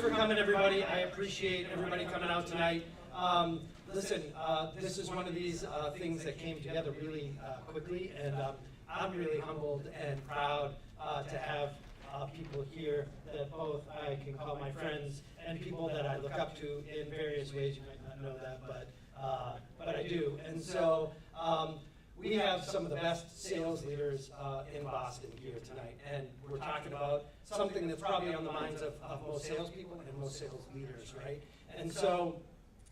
for coming, everybody. I appreciate everybody coming out tonight. Listen, this is one of these things that came together really quickly, and I'm really humbled and proud to have people here that both I can call my friends and people that I look up to in various ways. You might not know that, but I do. And so we have some of the best sales leaders in Boston here tonight, and we're talking about something that's probably on the minds of most salespeople and most sales leaders, right? And so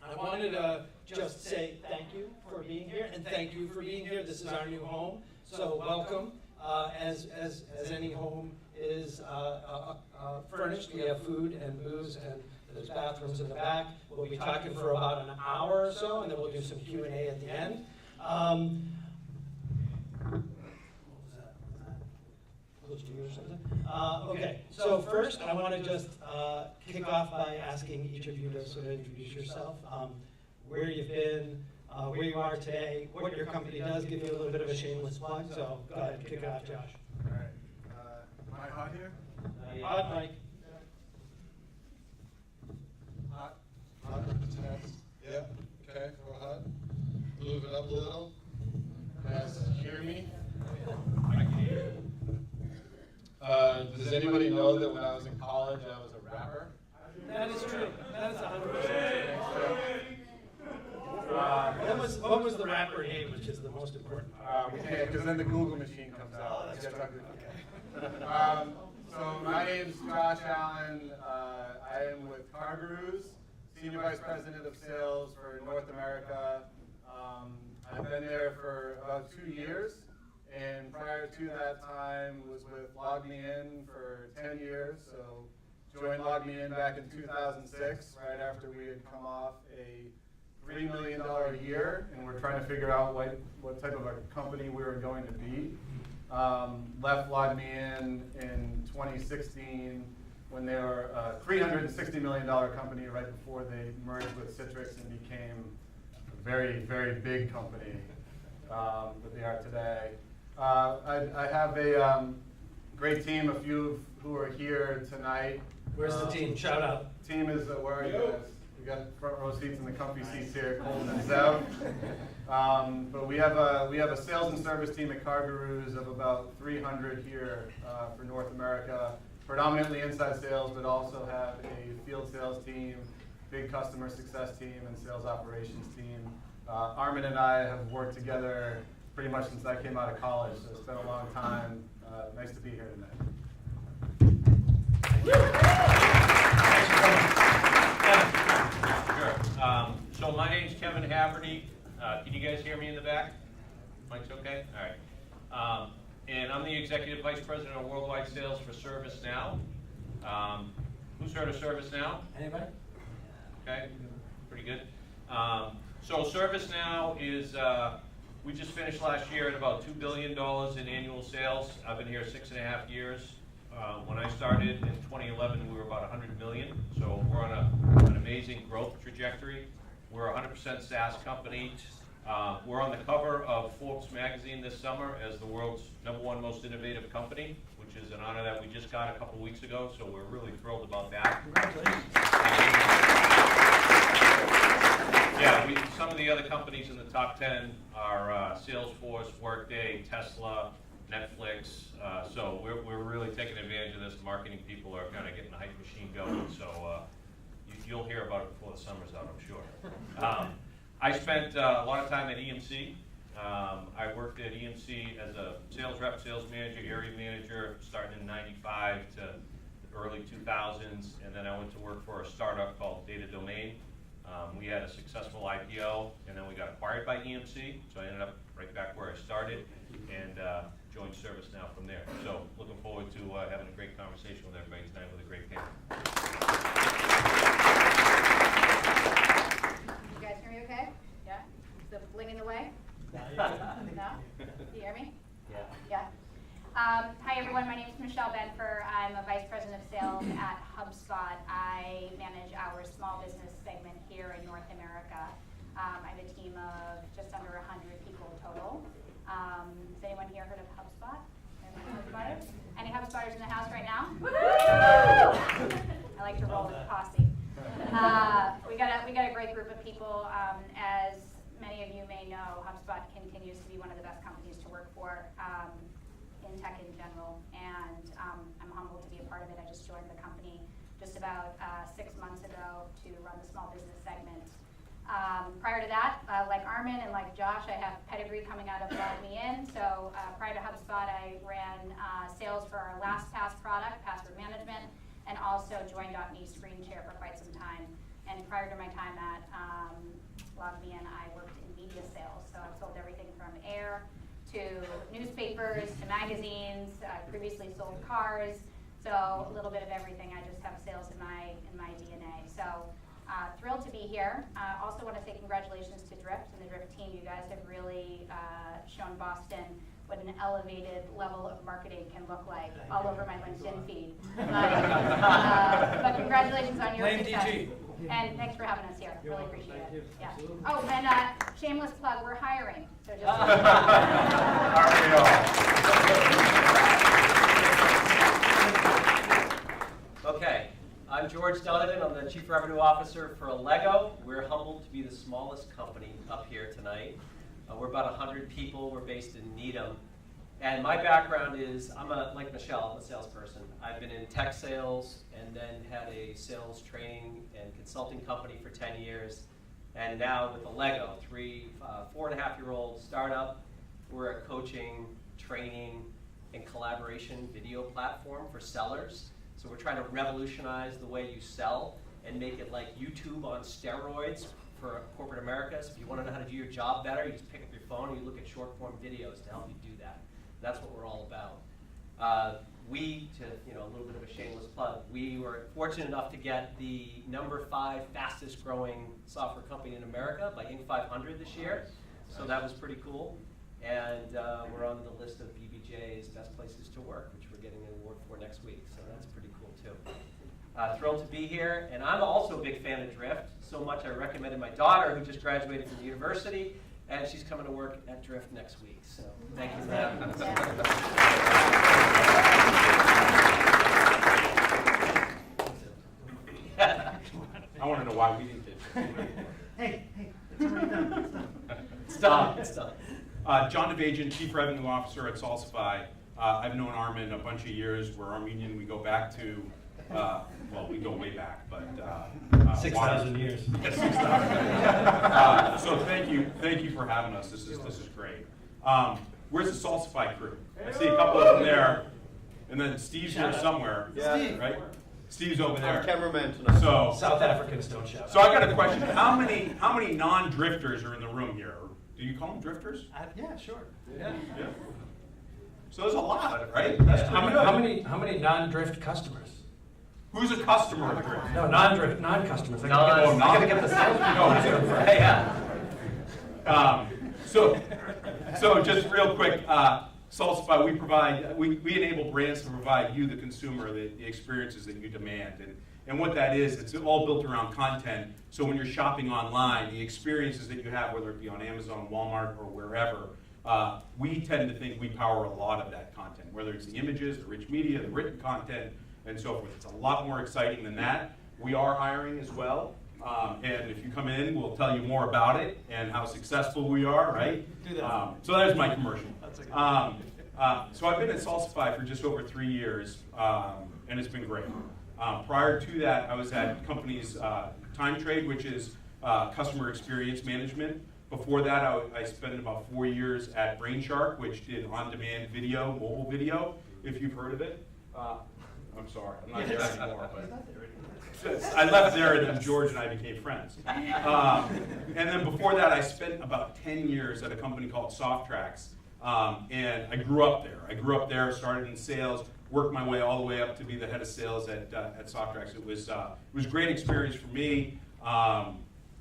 I wanted to just say thank you for being here, and thank you for being here. This is our new home, so welcome. As any home is furnished, we have food and booze, and there's bathrooms in the back. We'll be talking for about an hour or so, and then we'll do some Q&A at the end. Close to you or something? Okay, so first I want to just kick off by asking each of you to sort of introduce yourself, where you've been, where you are today, what your company does, give you a little bit of a shameless plug, so go ahead and kick it off, Josh. All right. Am I hot here? Hot mic. Hot? Hot? Test? Yeah. Okay, we're hot. Move it up a little. You guys hear me? I can hear you. Does anybody know that when I was in college, I was a rapper? That is true. That is 100% true. What was the rapper name, which is the most important part? We can't, because then the Google machine comes out. Oh, that's true. Okay. So my name's Josh Allen. I am with CarGurus, Senior Vice President of Sales for North America. I've been there for about 2 years, and prior to that time was with LogMeIn for 10 years. So joined LogMeIn back in 2006, right after we had come off a $3 million a year, and we're trying to figure out what type of a company we were going to be. Left LogMeIn in 2016 when they were a $360 million company right before they merged with Citrix and became a very, very big company that they are today. I have a great team, a few who are here tonight. Where's the team? Shout out. Team is, where are you guys? We got front row seats and the comfy seats here, Colton and Zev. But we have a sales and service team at CarGurus of about 300 here for North America, predominantly inside sales, but also have a field sales team, big customer success team, and sales operations team. Armin and I have worked together pretty much since I came out of college, so it's been a long time. Nice to be here tonight. Sure. So my name's Kevin Haverty. Can you guys hear me in the back? Mic's okay? All right. And I'm the Executive Vice President of Worldwide Sales for ServiceNow. Who's heard of ServiceNow? Anybody? Okay, pretty good. So ServiceNow is, we just finished last year at about $2 billion in annual sales. I've been here 6.5 years. When I started in 2011, we were about 100 million. So we're on an amazing growth trajectory. We're a 100% SaaS company. We're on the cover of Forbes magazine this summer as the world's #1 most innovative company, which is an honor that we just got a couple weeks ago. So we're really thrilled about that. Congratulations. Yeah, some of the other companies in the top 10 are Salesforce, Workday, Tesla, Netflix. So we're really taking advantage of this. Marketing people are kind of getting the hype machine going. So you'll hear about it before the summer's out, I'm sure. I spent a lot of time at EMC. I worked at EMC as a sales rep, sales manager, area manager, starting in '95 to the early 2000s, and then I went to work for a startup called Data Domain. We had a successful IPO, and then we got acquired by EMC, so I ended up right back where I started, and joined ServiceNow from there. So looking forward to having a great conversation with everybody tonight with a great panel. You guys hear me okay? Yeah? Is the bling in the way? No? Do you hear me? Yeah. Yeah. Hi everyone, my name is Michelle Benfer. I'm a Vice President of Sales at HubSpot. I manage our small business segment here in North America. I have a team of just under 100 people total. Has anyone here heard of HubSpot? Any HubSpotters in the house right now? I like to roll with the cost We got a great group of people. As many of you may know, HubSpot continues to be one of the best companies to work for in tech in general, and I'm humbled to be a part of it. I just joined the company just about 6 months ago to run the small business segment. Prior to that, like Armin and like Josh, I have pedigree coming out of me in. So prior to HubSpot, I ran sales for our LastPass product, password management, and also join.me screen share for quite some time. And prior to my time at LogMeIn, I worked in media sales. So I've sold everything from air to newspapers to magazines. I previously sold cars. So a little bit of everything. I just have sales in my DNA. So thrilled to be here. Also want to say congratulations to Drift and the Drift team. You guys have really shown Boston what an elevated level of marketing can look like all over my LinkedIn feed. But congratulations on your success. DG. And thanks for having us here. Really appreciate it. Yeah. Oh, and shameless plug, we're hiring. So just Aren't we all? Okay, I'm George Donovan. I'm the Chief Revenue Officer for Allego. We're humbled to be the smallest company up here tonight. We're about 100 people. We're based in Needham. And my background is, like Michelle, I'm a salesperson. I've been in tech sales and then had a sales training and consulting company for 10 years. And now with Allego, 4.5-year-old startup, we're a coaching, training, and collaboration video platform for sellers. So we're trying to revolutionize the way you sell and make it like YouTube on steroids for corporate America. So if you want to know how to do your job better, you just pick up your phone and you look at short form videos to help you do that. That's what we're all about. A little bit of a shameless plug, we were fortunate enough to get the #5 fastest growing software company in America by Inc. 500 this year. So that was pretty cool. And we're on the list of BBJ's best places to work, which we're getting an award for next week. So that's pretty cool too. Thrilled to be here. And I'm also a big fan of Drift. So much I recommended my daughter, who just graduated from the university, and she's coming to work at Drift next week. So thank you for having us. I want to know why we didn't get it. Hey, it's already done. It's done. It's done. John DeVajan, Chief Revenue Officer at Salsify. I've known Armin a bunch of years. We're Armenian. We go back to, we go way back, but 6,000 years. Yes, 6,000. So thank you for having us. This is great. Where's the Salsify crew? I see a couple of them there, and then Steve's here somewhere. Yeah. Steve. Right? Steve's over there. Cameraman tonight. So South Africans don't shout. I got a question. How many non-drifters are in the room here? Do you call them drifters? Yeah, sure. Yeah. Yeah. So there's a lot, right? That's How pretty good. many non-drift customers? Who's a customer of Drift? No, non-drift, non-customers. I Non- gotta get the salespeople. Yeah. So just real quick, Salsify, we enable brands to provide you, the consumer, the experiences that you demand. And what that is, it's all built around content. So when you're shopping online, the experiences that you have, whether it be on Amazon, Walmart, or wherever, we tend to think we power a lot of that content, whether it's the images, the rich media, the written content, and so forth. It's a lot more exciting than that. We are hiring as well. And if you come in, we'll tell you more about it and how successful we are, right? Do that. So there's my commercial. That's a good So I've been at Salsify for just over 3 years, and it's been great. Prior to that, I was at companies Time Trade, which is customer experience management. Before that, I spent about 4 years at Brainshark, which did on-demand video, mobile video, if you've heard of it. I'm sorry, I'm not there anymore. But I left there, and then George and I became friends. And then before that, I spent about 10 years at a company called SoftTrax, and I grew up there. Started in sales, worked my way all the way up to be the head of sales at SoftTrax. It was a great experience for me.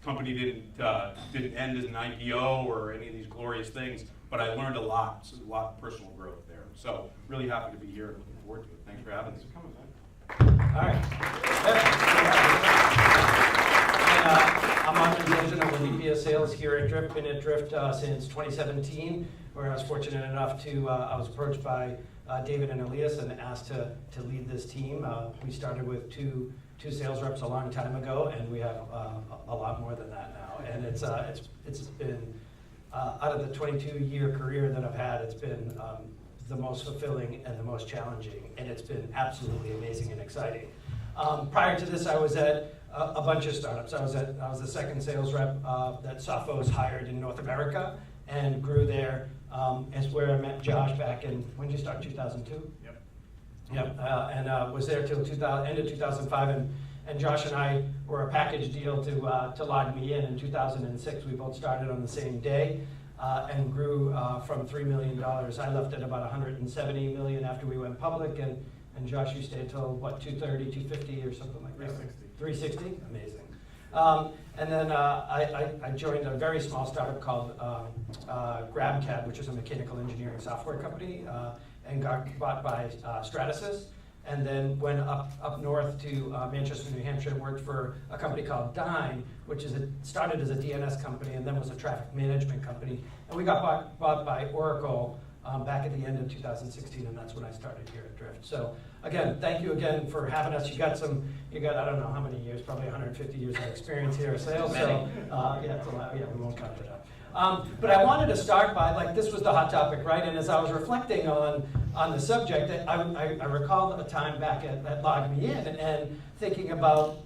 Company didn't end as an IPO or any of these glorious things, but I learned a lot. So a lot of personal growth there. So really happy to be here and looking forward to it. Thanks for having us. All right. I'm Armin Division. I'm the VP of Sales here at Drift. Been at Drift since 2017, where I was fortunate enough to, I was approached by David and Elias and asked to lead this team. We started with two 2 sales reps a long time ago, and we have a lot more than that now. And it's been, out of the 22-year career that I've had, it's been the most fulfilling and the most challenging, and it's been absolutely amazing and exciting. Prior to this, I was at a bunch of startups. I was the second sales rep that Sophos hired in North America and grew there. It's where I met Josh back in, when did you start, 2002? Yep, and was there till end of 2005, and Josh and I were a package deal to log me in 2006. We both started on the same day and grew from $3 million. I left at about $170 million after we went public, and Josh, you stayed till what, 230, 250 or something like that? 360. 360, amazing. And then I joined a very small startup called GrabCAD, which is a mechanical engineering software company, and got bought by Stratasys, and then went up north to Manchester, New Hampshire, and worked for a company called Dime, which started as a DNS company and then was a traffic management company. And we got bought by Oracle back at the end of 2016, and that's when I started here at Drift. So again, thank you again for having us. You got I don't know how many years, probably 150 years of experience here in sales. So yeah, it's a lot. Yeah, we won't count it up. But I wanted to start by, like, this was the hot topic, right? And as I was reflecting on the subject, I recalled a time back at Log Me In and thinking about,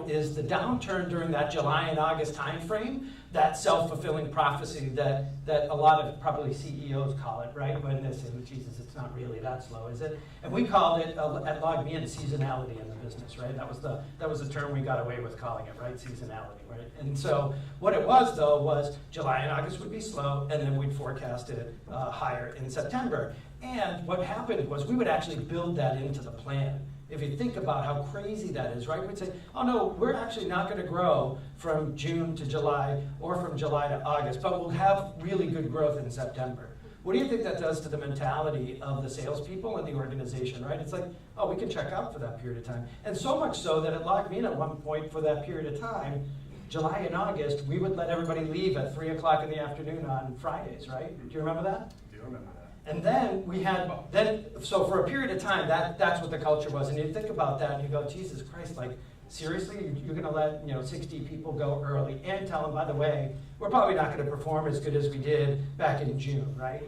is the downturn during that July and August timeframe that self-fulfilling prophecy that a lot of probably CEOs call it, right? When they say, Jesus, it's not really that slow, is it? And we called it at Log Me In seasonality in the business, right? That was the term we got away with calling it, right? Seasonality, right? And so what it was, though, was July and August would be slow, and then we'd forecast it higher in September. And what happened was we would actually build that into the plan. If you think about how crazy that is, right? We'd say, oh no, we're actually not going to grow from June to July or from July to August, but we'll have really good growth in September. What do you think that does to the mentality of the salespeople and the organization, right? It's like, oh, we can check out for that period of time. And so much so that at Log Me In at one point for that period of time, July and August, we would let everybody leave at 3 o'clock in the afternoon on Fridays, right? Do you remember that? I do remember that. And then we had, so for a period of time, that's what the culture was. And you think about that and you go, Jesus Christ, like, seriously, you're gonna let 60 people go early and tell them, by the way, we're probably not gonna perform as good as we did back in June, right?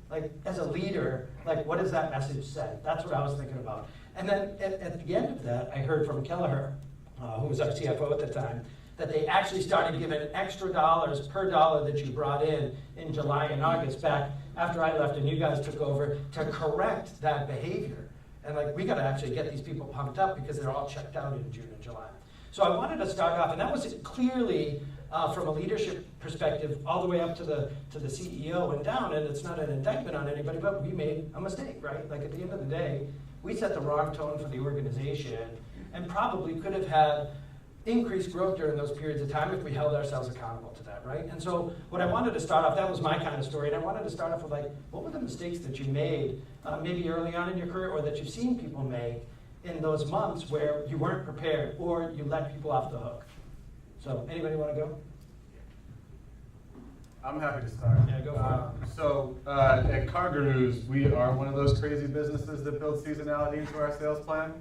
Like, as a leader, like, what does that message say? That's what I was thinking about. And then at the end of that, I heard from Kelleher, who was our CFO at the time, that they actually started giving extra dollars per dollar that you brought in July and August back after I left and you guys took over to correct that behavior. And like, we got to actually get these people pumped up because they're all checked out in June and July. So I wanted to start off, and that was clearly from a leadership perspective all the way up to the CEO and down, and it's not an indictment on anybody, but we made a mistake, right? Like, at the end of the day, we set the wrong tone for the organization and probably could have had increased growth during those periods of time if we held ourselves accountable to that, right? And so what I wanted to start off, that was my kind of story, and I wanted to start off with, like, what were the mistakes that you made maybe early on in your career, or that you've seen people make in those months where you weren't prepared or you let people off the hook? So anybody want to go? I'm happy to start. Yeah, go for it. So at CarGurus, we are one of those crazy businesses that build seasonality into our sales plan.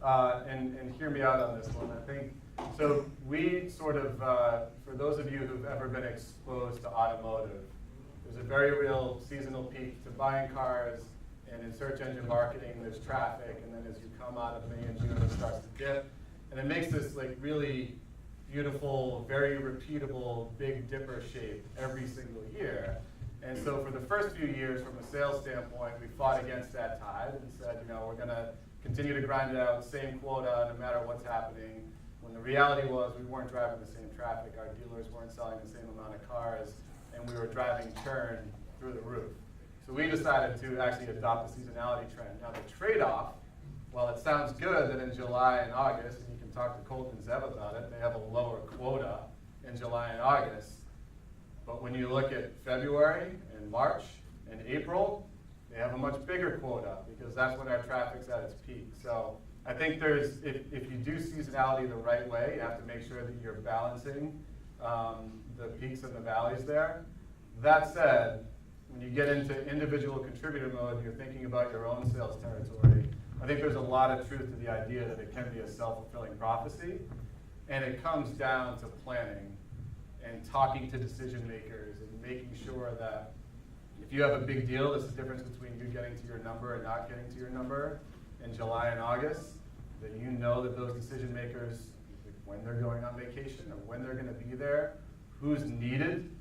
And hear me out on this one. I think so. We sort of, for those of you who've ever been exposed to automotive, there's a very real seasonal peak to buying cars, and in search engine marketing, there's traffic, and then as you come out of May and June, it starts to dip, and it makes this like really beautiful, very repeatable Big Dipper shape every single year. And so for the first few years, from a sales standpoint, we fought against that tide and said, we're going to continue to grind it out, same quota, no matter what's happening. When the reality was we weren't driving the same traffic, our dealers weren't selling the same amount of cars, and we were driving churn through the roof. So we decided to actually adopt the seasonality trend. Now the trade-off, while it sounds good that in July and August, and you can talk to Colt and Zev about it, they have a lower quota in July and August. But when you look at February and March and April, they have a much bigger quota because that's when our traffic's at its peak. So I think if you do seasonality the right way, you have to make sure that you're balancing the peaks and the valleys there. That said, when you get into individual contributor mode, you're thinking about your own sales territory. I think there's a lot of truth to the idea that it can be a self-fulfilling prophecy, and it comes down to planning and talking to decision makers and making sure that if you have a big deal, that's the difference between you getting to your number and not getting to your number in July and August, that you know that those decision makers, when they're going on vacation or when they're going to be there, who's needed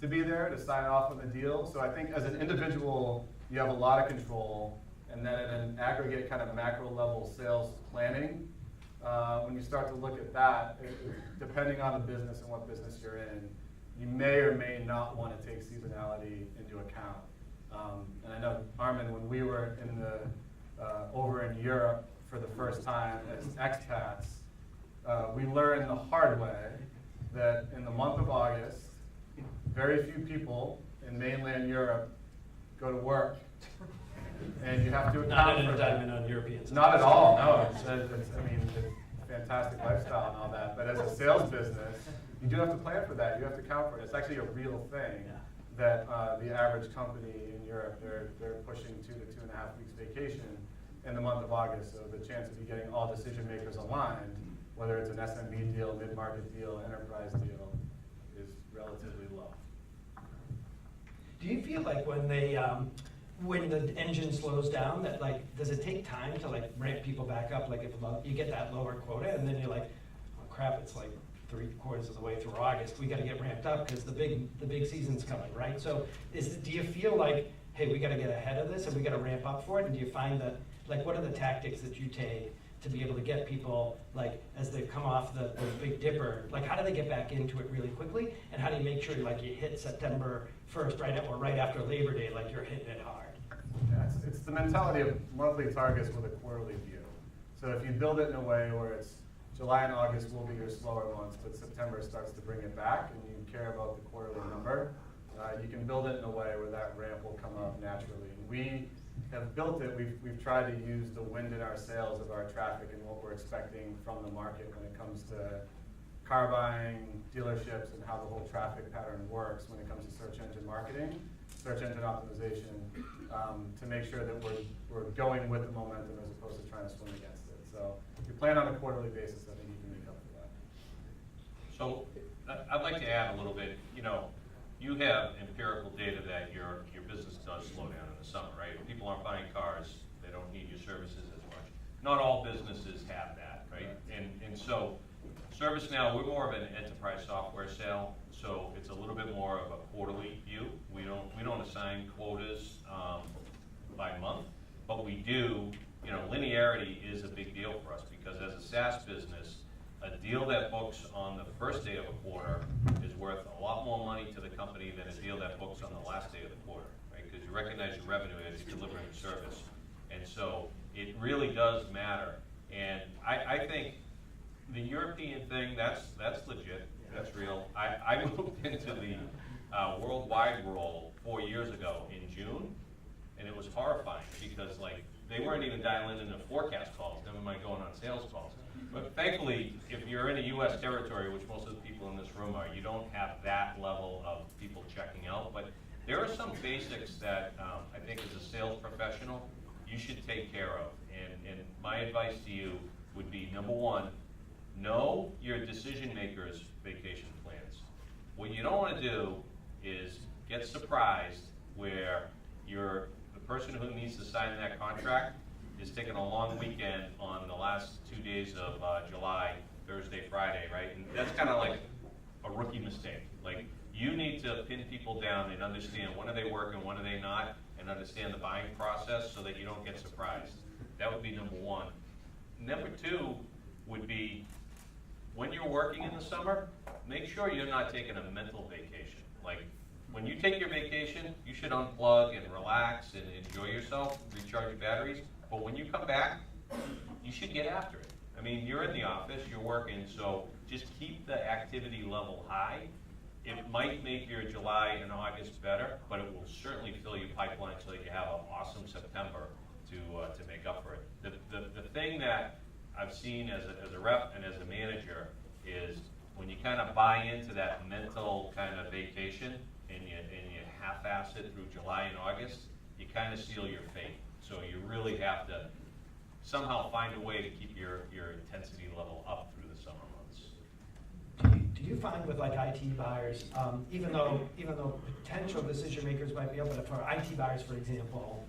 to be there to sign off on the deal. So I think as an individual, you have a lot of control, and then at an aggregate kind of macro level sales planning, when you start to look at that, depending on the business and what business you're in, you may or may not want to take seasonality into account. And I know, Armin, when we were in the over in Europe for the first time as expats, we learned the hard way that in the month of August, very few people in mainland Europe go to work. And you have to account Not an for that. indictment on Europeans. Not at all, no. It's I mean, it's a fantastic lifestyle and all that. But as a sales business, you do have to plan for that. You have to account for it. It's actually a real thing that the average company in Europe, they're pushing 2 to 2.5 weeks vacation in the month of August. So the chance of you getting all decision makers aligned, whether it's an SMB deal, mid-market deal, enterprise deal, is relatively low. Do you feel like when the engine slows down, that like, does it take time to like ramp people back up? Like if you get that lower quota and then you're like, oh crap, it's like 3/4 of the way through August, we gotta get ramped up because the big season's coming, right? So do you feel like, hey, we gotta get ahead of this and we gotta ramp up for it? And do you find that, like, what are the tactics that you take to be able to get people, like, as they've come off the Big Dipper, like, how do they get back into it really quickly? And how do you make sure, like, you hit September 1st, right after Labor Day, like, you're hitting it hard? Yeah, it's the mentality of monthly targets with a quarterly view. So if you build it in a way where it's July and August will be your slower months, but September starts to bring it back and you care about the quarterly number, you can build it in a way where that ramp will come up naturally. We have built it, we've tried to use the wind in our sails of our traffic and what we're expecting from the market when it comes to car buying, dealerships, and how the whole traffic pattern works when it comes to search engine marketing, search engine optimization, to make sure that we're going with the momentum as opposed to trying to swim against it. So if you plan on a quarterly basis, I think you can make up for that. So I'd like to add a little bit. You know, you have empirical data that your business does slow down in the summer, right? If people aren't buying cars, they don't need your services as much. Not all businesses have that, right? And so ServiceNow, we're more of an enterprise software sale, so it's a little bit more of a quarterly view. We don't assign quotas by month, but we do. You know, linearity is a big deal for us because as a SaaS business, a deal that books on the first day of a quarter is worth a lot more money to the company than a deal that books on the last day of the quarter, right? Because you recognize your revenue as you're delivering the service. And so it really does matter. And I think the European thing, that's legit, that's real. I moved into the worldwide role 4 years ago in June, and it was horrifying because like they weren't even dialing into forecast calls, never mind going on sales calls. But thankfully, if you're in a U.S. territory, which most of the people in this room are, you don't have that level of people checking out. But there are some basics that I think as a sales professional, you should take care of. And my advice to you would be, number one, know your decision makers' vacation plans. What you don't want to do is get surprised where the person who needs to sign that contract is taking a long weekend on the last 2 days of July, Thursday, Friday, right? And that's kind of like a rookie mistake. Like, you need to pin people down and understand when are they working, when are they not, and understand the buying process so that you don't get surprised. That would be number one. Number two would be, when you're working in the summer, make sure you're not taking a mental vacation. Like, when you take your vacation, you should unplug and relax and enjoy yourself, recharge your batteries. But when you come back, you should get after it. I mean, you're in the office, you're working, so just keep the activity level high. It might make your July and August better, but it will certainly fill your pipeline so that you have an awesome September to make up for it. The thing that I've seen as a rep and as a manager is when you kind of buy into that mental kind of vacation and you half-ass it through July and August, you kind of seal your fate. So you really have to somehow find a way to keep your intensity level up through the summer months. Do you find with like IT buyers, even though potential decision makers might be able to, for IT buyers, for example,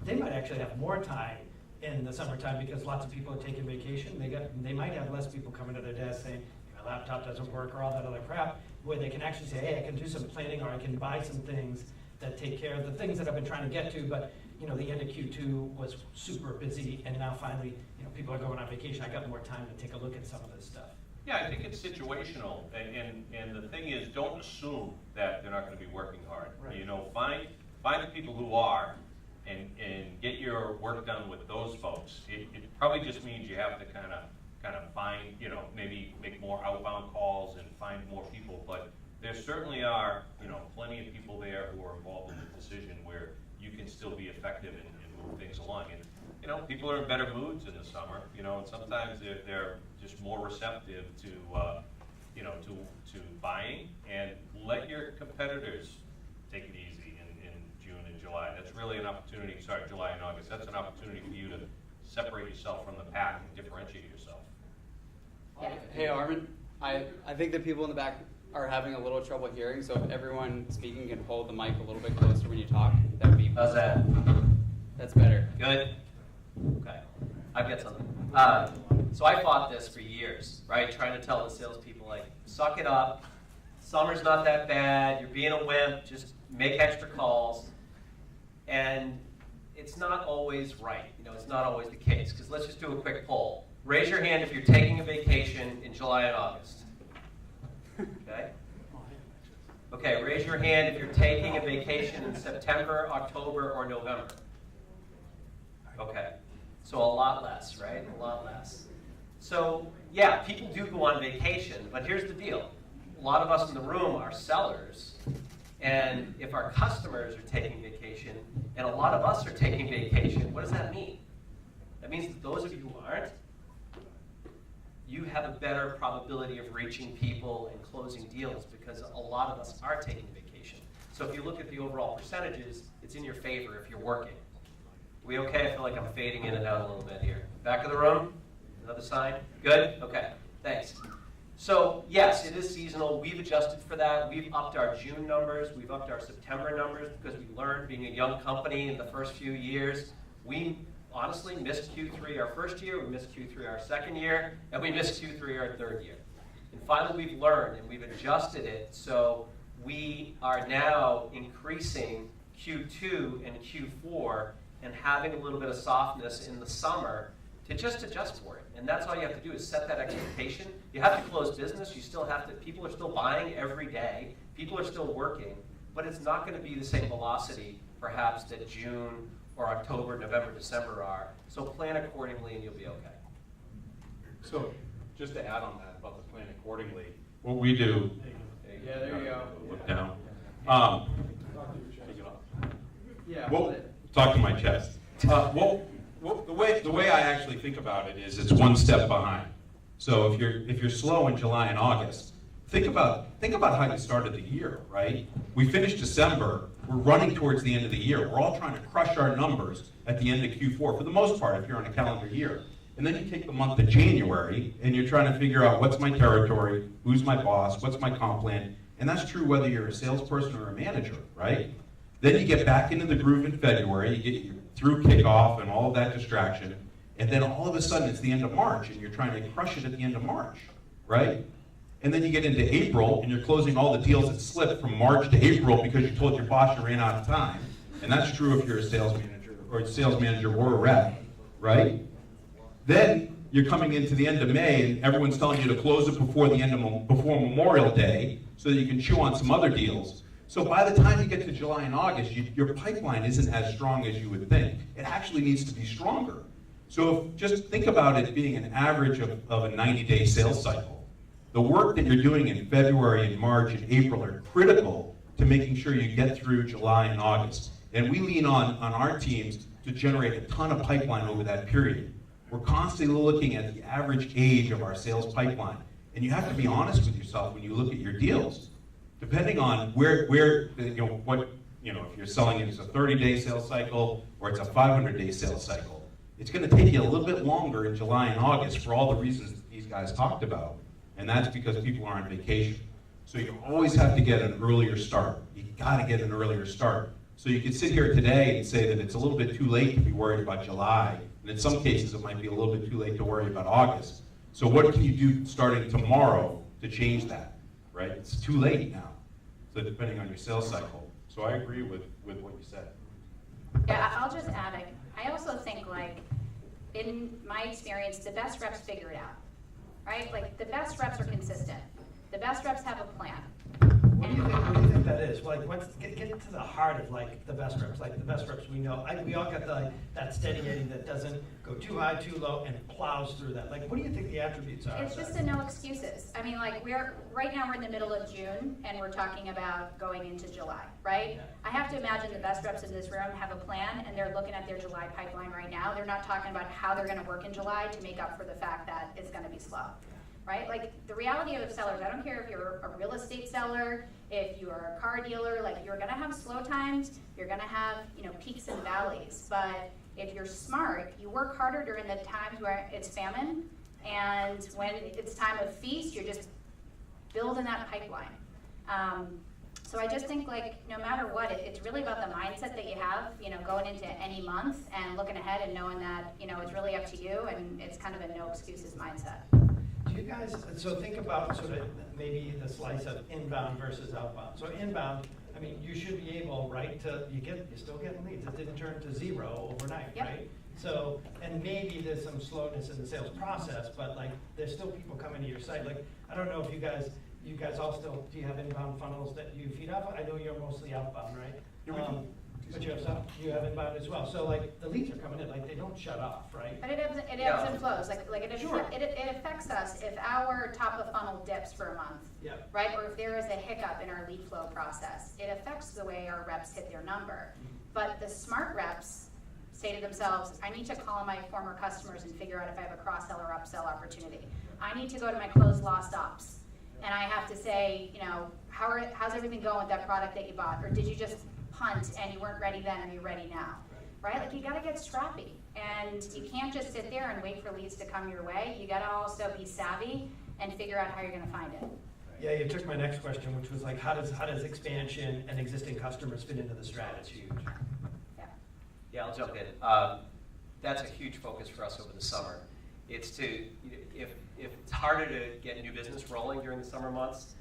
they might actually have more time in the summertime because lots of people are taking vacation. They might have less people coming to their desk saying, my laptop doesn't work or all that other crap, where they can actually say, hey, I can do some planning or I can buy some things that take care of the things that I've been trying to get to, but the end of Q2 was super busy, and now finally, people are going on vacation. I got more time to take a look at some of this stuff. Yeah, I think it's situational, and the thing is, don't assume that they're not going to be working hard. Right. Find the people who are, and get your work done with those folks. It probably just means you have to kind of find, maybe make more outbound calls and find more people, but there certainly are, plenty of people there who are involved in the decision where you can still be effective and move things along. And people are in better moods in the summer, and sometimes they're just more receptive to buying. And let your competitors take it easy in June and July. That's really an opportunity. Sorry, July and August. That's an opportunity for you to separate yourself from the pack and differentiate yourself. Yeah. Hey, Armin. I think the people in the back are having a little trouble hearing, so if everyone speaking can hold the mic a little bit closer when you talk, that would be... How's that? That's better. Good? Okay. I've got something. So I fought this for years, right? Trying to tell the salespeople, like, suck it up. Summer's not that bad. You're being a wimp. Just make extra calls. And it's not always right. It's not always the case. Because let's just do a quick poll. Raise your hand if you're taking a vacation in July and August. Okay? Okay, raise your hand if you're taking a vacation in September, October, or November. Okay, so a lot less, right? A lot less. So, yeah, people do go on vacation, but here's the deal. A lot of us in the room are sellers, and if our customers are taking vacation, and a lot of us are taking vacation, what does that mean? That means that those of you who aren't, you have a better probability of reaching people and closing deals because a lot of us are taking vacation. So if you look at the overall percentages, it's in your favor if you're working. We okay? I feel like I'm fading in and out a little bit here. Back of the room? Another sign? Good? Okay, thanks. So yes, it is seasonal. We've adjusted for that. We've upped our June numbers. We've upped our September numbers because we learned being a young company in the first few years. We honestly missed Q3 our first year, we missed Q3 our second year, and we missed Q3 our third year. And finally we've learned and we've adjusted it so we are now increasing Q2 and Q4 and having a little bit of softness in the summer to just adjust for it. And that's all you have to do is set that expectation. You have to close business, you still have to, people are still buying every day, people are still working, but it's not going to be the same velocity perhaps that June or October, November, December are. So plan accordingly and you'll be okay. So just to add on that about the plan accordingly, what we do. Yeah, there you go. Look down. Take it off. Yeah. Well, talk to my chest. The way I actually think about it is it's one step behind. So if you're slow in July and August, think about how you started the year, right? We finished December. We're running towards the end of the year. We're all trying to crush our numbers at the end of Q4 for the most part if you're on a calendar year. And then you take the month of January and you're trying to figure out what's my territory, who's my boss, what's my comp plan. And that's true whether you're a salesperson or a manager, right? Then you get back into the groove in February, you get through kickoff and all of that distraction, and then all of a sudden it's the end of March and you're trying to crush it at the end of March, right? And then you get into April and you're closing all the deals that slipped from March to April because you told your boss you ran out of time. And that's true if you're a sales manager or a rep, right? Then you're coming into the end of May and everyone's telling you to close it before Memorial Day so that you can chew on some other deals. So by the time you get to July and August, your pipeline isn't as strong as you would think. It actually needs to be stronger. So just think about it being an average of a 90-day sales cycle. The work that you're doing in February and March and April are critical to making sure you get through July and August. And we lean on our teams to generate a ton of pipeline over that period. We're constantly looking at the average age of our sales pipeline. And you have to be honest with yourself when you look at your deals. Depending on if you're selling it as a 30-day sales cycle or it's a 500-day sales cycle, It's going to take you a little bit longer in July and August for all the reasons that these guys talked about, and that's because people are on vacation. So you always have to get an earlier start. You got to get an earlier start. So you can sit here today and say that it's a little bit too late to be worried about July, and in some cases it might be a little bit too late to worry about August. So what can you do starting tomorrow to change that, right? It's too late now, so depending on your sales cycle. So I agree with what you said. Yeah, I'll just add, I also think, like, in my experience, the best reps figure it out, right? Like, the best reps are consistent. The best reps have a plan. What do you think that is? Like, get to the heart of, like, the best reps. Like, the best reps we know. We all got that steady Eddie that doesn't go too high, too low, and plows through that. Like, what do you think the attributes are? It's just a no excuses. I mean, like, right now we're in the middle of June, and we're talking about going into July, right? Yeah. I have to imagine the best reps in this room have a plan, and they're looking at their July pipeline right now. They're not talking about how they're gonna work in July to make up for the fact that it's gonna be slow. Right? Like, the reality of sellers, I don't care if you're a real estate seller, if you're a car dealer, like, you're gonna have slow times, you're gonna have, peaks and valleys, but if you're smart, you work harder during the times where it's famine, and when it's time of feast, you're just building that pipeline. So I just think, like, no matter what, it's really about the mindset that you have, going into any month and looking ahead and knowing that, it's really up to you, and it's kind of a no excuses mindset. Do you guys, so think about sort of maybe the slice of inbound versus outbound. So inbound, I mean, you should be able, right, you're still getting leads. It didn't turn to zero overnight, Yep. right? So, and maybe there's some slowness in the sales process, but, like, there's still people coming to your site. Like, I don't know if you guys all still, do you have inbound funnels that you feed off? I know you're mostly outbound, right? Yeah, we do. But you have inbound as well. So, like, the leads are coming in, like, they don't shut off, right? But it ebbs and flows. Like Sure. it affects us if our top of funnel dips for a month, Yeah. right? Or if there is a hiccup in our lead flow process, it affects the way our reps hit their number. But the smart reps say to themselves, I need to call my former customers and figure out if I have a cross-sell or upsell opportunity. I need to go to my closed lost ops. And I have to say, how's everything going with that product that you bought? Or did you just punt and you weren't ready then, are you ready now? Right? Like, you gotta get scrappy, and you can't just sit there and wait for leads to come your way. You gotta also be savvy and figure out how you're gonna find it. Yeah, you took my next question, which was, like, how does expansion and existing customers fit into the strategy? Yeah, I'll jump in. That's a huge focus for us over the summer. It's if it's harder to get new business rolling during the summer months,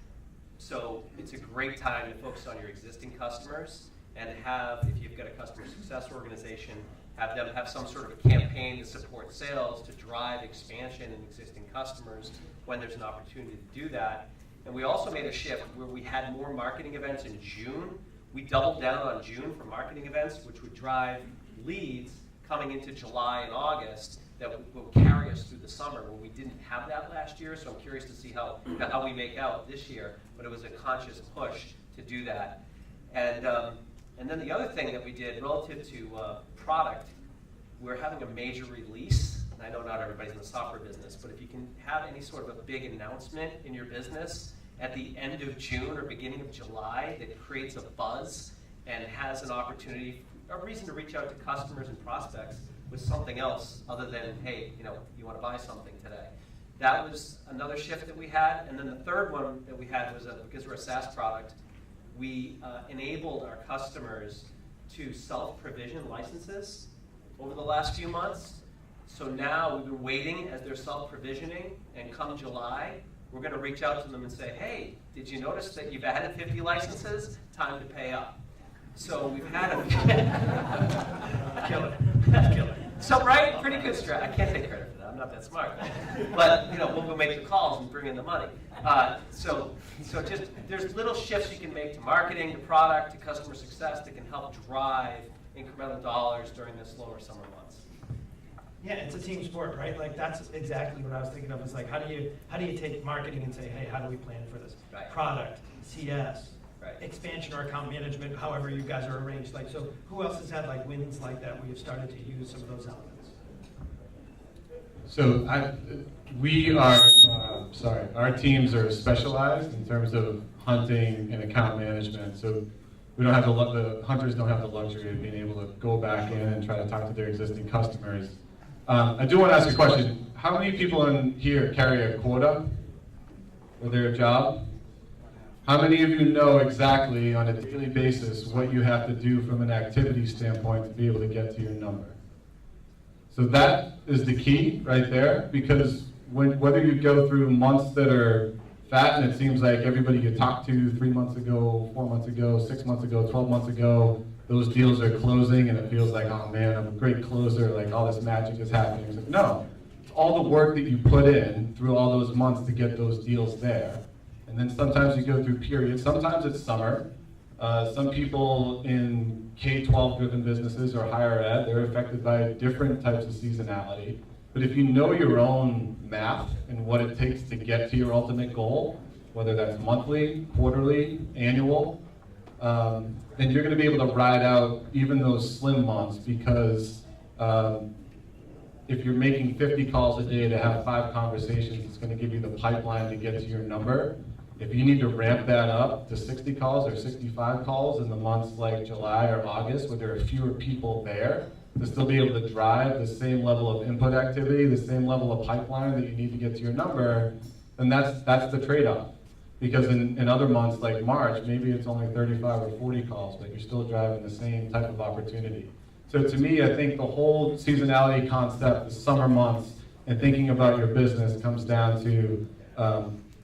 so it's a great time to focus on your existing customers and if you've got a customer success organization, have them have some sort of campaign to support sales to drive expansion in existing customers when there's an opportunity to do that. And we also made a shift where we had more marketing events in June. We doubled down on June for marketing events, which would drive leads coming into July and August that will carry us through the summer, where we didn't have that last year. So I'm curious to see how we make out this year, but it was a conscious push to do that. And then the other thing that we did relative to product, we're having a major release. And I know not everybody's in the software business, but if you can have any sort of a big announcement in your business at the end of June or beginning of July that creates a buzz and has an opportunity, a reason to reach out to customers and prospects with something else other than, hey, you want to buy something today. That was another shift that we had. And then the third one that we had was because we're a SaaS product, we enabled our customers to self-provision licenses over the last few months. So now we've been waiting as they're self-provisioning, and come July, we're going to reach out to them and say, hey, did you notice that you've added 50 licenses? Time to pay up. So we've had a Killer. That's killer. So, right, pretty good strat. I can't take credit for that. I'm not that smart. But we'll make the calls and bring in the money. So just there's little shifts you can make to marketing, to product, to customer success that can help drive incremental dollars during the slower summer months. Yeah, it's a team sport, right? Like, that's exactly what I was thinking of. Is like, how do you take marketing and say, hey, how do we plan for this? Right. Product, CS, Right. expansion or account management, however you guys are arranged. Like, so who else has had, like, wins like that where you've started to use some of those elements? So our teams are specialized in terms of hunting and account management. So we don't have the hunters don't have the luxury of being able to go back in and try to talk to their existing customers I do want to ask a question. How many people in here carry a quota for their job? How many of you know exactly on a daily basis what you have to do from an activity standpoint to be able to get to your number? So that is the key right there, because whether you go through months that are fat and it seems like everybody you talked to 3 months ago, 4 months ago, 6 months ago, 12 months ago, those deals are closing and it feels like, oh man, I'm a great closer, like all this magic is happening. It's like, no, it's all the work that you put in through all those months to get those deals there. And then sometimes you go through periods, sometimes it's summer. Some people in K-12 driven businesses or higher ed, they're affected by different types of seasonality. But if you know your own math and what it takes to get to your ultimate goal, whether that's monthly, quarterly, annual, then you're going to be able to ride out even those slim months, because if you're making 50 calls a day to have 5 conversations, it's going to give you the pipeline to get to your number. If you need to ramp that up to 60 calls or 65 calls in the months like July or August, where there are fewer people there, to still be able to drive the same level of input activity, the same level of pipeline that you need to get to your number, then that's the trade-off. Because in other months like March, maybe it's only 35 or 40 calls, but you're still driving the same type of opportunity. So to me, I think the whole seasonality concept, the summer months, and thinking about your business comes down to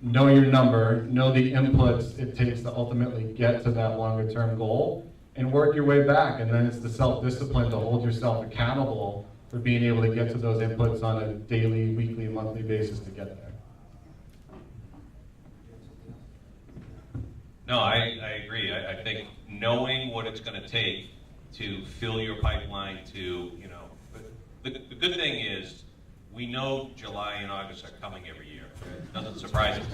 know your number, know the inputs it takes to ultimately get to that longer term goal, and work your way back. And then it's the self-discipline to hold yourself accountable for being able to get to those inputs on a daily, weekly, monthly basis to get there. No, I agree. I think knowing what it's going to take to fill your pipeline to, the good thing is we know July and August are coming every year. It doesn't surprise us.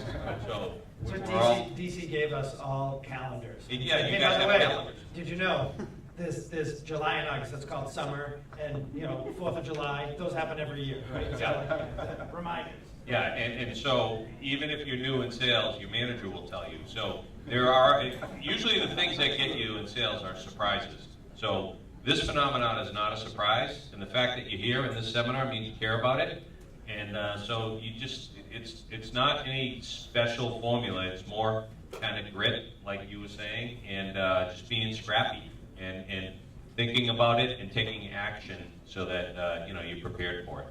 So we're all, DC gave us all calendars. Yeah, you Hey, guys by the have way, calendars. did you know this July and August, that's called summer, and 4th of July, those happen every year, right? Yeah. So, reminders. Yeah, and so even if you're new in sales, your manager will tell you. So there are, usually the things that get you in sales are surprises. So this phenomenon is not a surprise, and the fact that you're here in this seminar means you care about it. And so you just, it's not any special formula, it's more kind of grit, like you were saying, and just being scrappy and thinking about it and taking action so that you're prepared for it.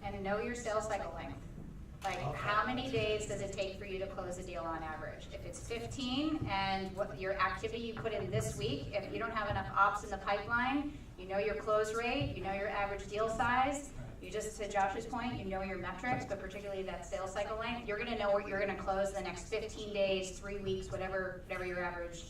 And know your sales cycle length. Like, how many days does it take for you to close a deal on average? If it's 15 and what your activity you put in this week, if you don't have enough ops in the pipeline, you know your close rate, you know your average deal size, you just, to Josh's point, you know your metrics, but particularly that sales cycle length, you're gonna know what you're gonna close the next 15 days, 3 weeks, whatever your average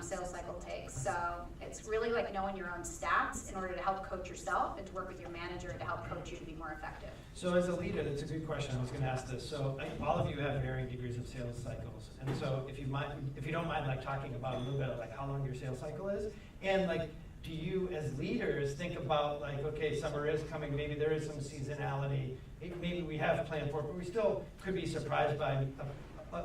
sales cycle takes. So it's really like knowing your own stats in order to help coach yourself and to work with your manager to help coach you to be more effective. So as a leader, that's a good question. I was going to ask this. So all of you have varying degrees of sales cycles, and so if you don't mind, like talking about a little bit of like how long your sales cycle is, and like, do you as leaders think about like, okay, summer is coming, maybe there is some seasonality, maybe we have planned for it, but we still could be surprised by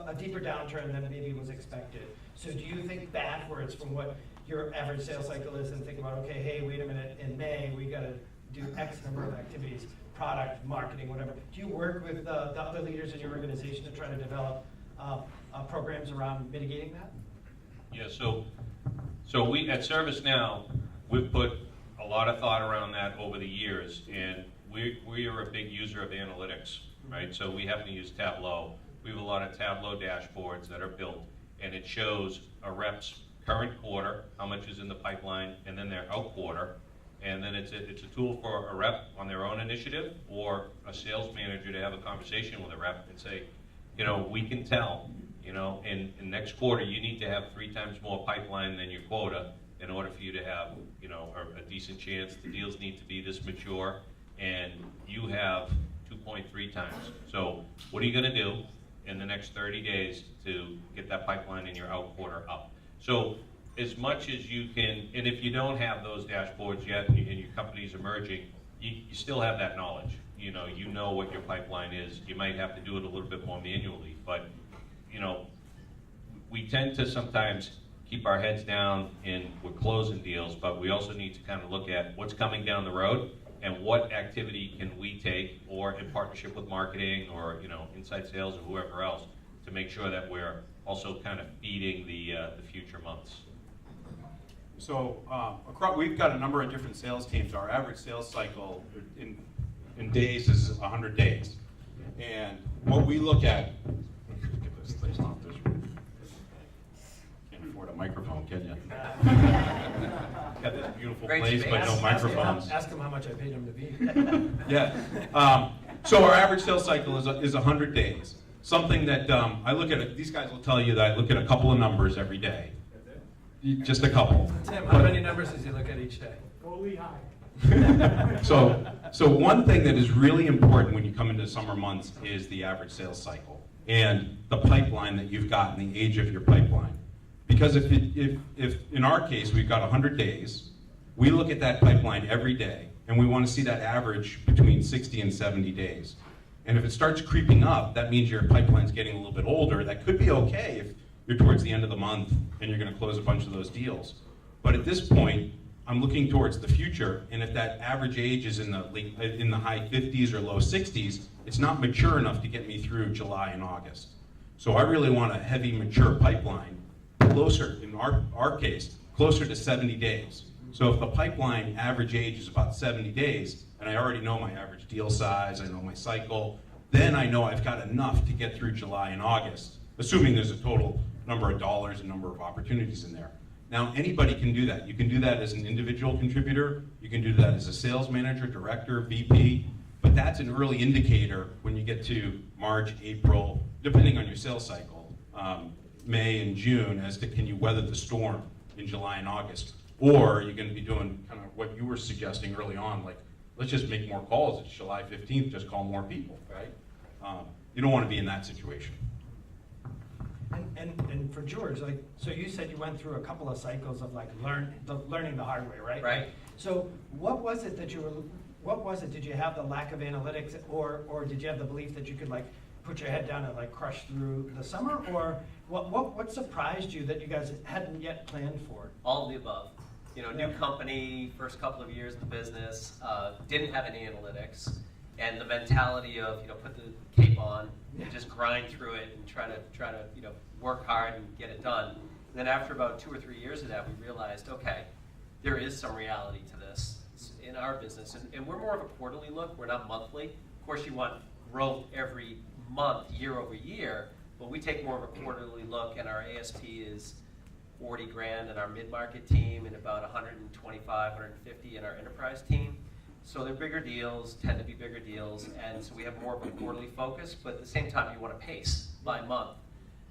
a deeper downturn than maybe was expected. So do you think backwards from what your average sales cycle is and think about, okay, hey, wait a minute, in May we got to do X number of activities, product, marketing, whatever. Do you work with the other leaders in your organization to try to develop programs around mitigating that? Yeah, so we at ServiceNow, we've put a lot of thought around that over the years, and we are a big user of analytics, right? So we happen to use Tableau. We have a lot of Tableau dashboards that are built, and it shows a rep's current quarter, how much is in the pipeline, and then their out quarter. And then it's a tool for a rep on their own initiative or a sales manager to have a conversation with a rep and say, we can tell, in next quarter you need to have 3 times more pipeline than your quota in order for you to have, a decent chance. The deals need to be this mature, and you have 2.3 times. So what are you going to do in the next 30 days to get that pipeline in your out quarter up? So as much as you can, and if you don't have those dashboards yet and your company's emerging, you still have that knowledge. You know what your pipeline is. You might have to do it a little bit more manually, but we tend to sometimes keep our heads down and we're closing deals, but we also need to kind of look at what's coming down the road and what activity can we take, or in partnership with marketing or inside sales or whoever else, to make sure that we're also kind of feeding the future months. So we've got a number of different sales teams. Our average sales cycle in days is 100 days. And what we look at, get this place off this. Can't afford a microphone, can you? Got this beautiful Great place, space. but no microphones. Ask him how much I paid him to be. Yeah. So our average sales cycle is 100 days. Something that I look at, these guys will tell you that I look at a couple of numbers every day. Just a couple. Tim, how many numbers does he look at each day? Totally high. So one thing that is really important when you come into summer months is the average sales cycle and the pipeline that you've got and the age of your pipeline. Because if in our case we've got 100 days, we look at that pipeline every day and we want to see that average between 60 and 70 days. And if it starts creeping up, that means your pipeline's getting a little bit older. That could be okay if you're towards the end of the month and you're going to close a bunch of those deals. But at this point, I'm looking towards the future, and if that average age is in the high 50s or low 60s, it's not mature enough to get me through July and August. So I really want a heavy, mature pipeline, closer, in our case, closer to 70 days. So if the pipeline average age is about 70 days, and I already know my average deal size, I know my cycle, then I know I've got enough to get through July and August, assuming there's a total number of dollars and number of opportunities in there. Now, anybody can do that. You can do that as an individual contributor. You can do that as a sales manager, director, VP. But that's an early indicator when you get to March, April, depending on your sales cycle, May and June, as to can you weather the storm in July and August. Or are you going to be doing kind of what you were suggesting early on, like, let's just make more calls. It's July 15th, just call more people, right? You don't want to be in that situation. And for George, like, so you said you went through a couple of cycles of like learning the hard way, right? Right. So what was it that did you have the lack of analytics, or did you have the belief that you could like put your head down and like crush through the summer, or what surprised you that you guys hadn't yet planned for? All of the above. New company, first couple of years in the business, didn't have any analytics, and the mentality of put the cape on and just grind through it and try to work hard and get it done. And then after about 2 or 3 years of that, we realized, okay, there is some reality to this in our business, and we're more of a quarterly look. We're not monthly. Of course, you want growth every month, year over year, but we take more of a quarterly look, and our ASP is 40 grand in our mid-market team and about 125, 150 in our enterprise team. So they're bigger deals, tend to be bigger deals, and so we have more of a quarterly focus, but at the same time you want to pace by month.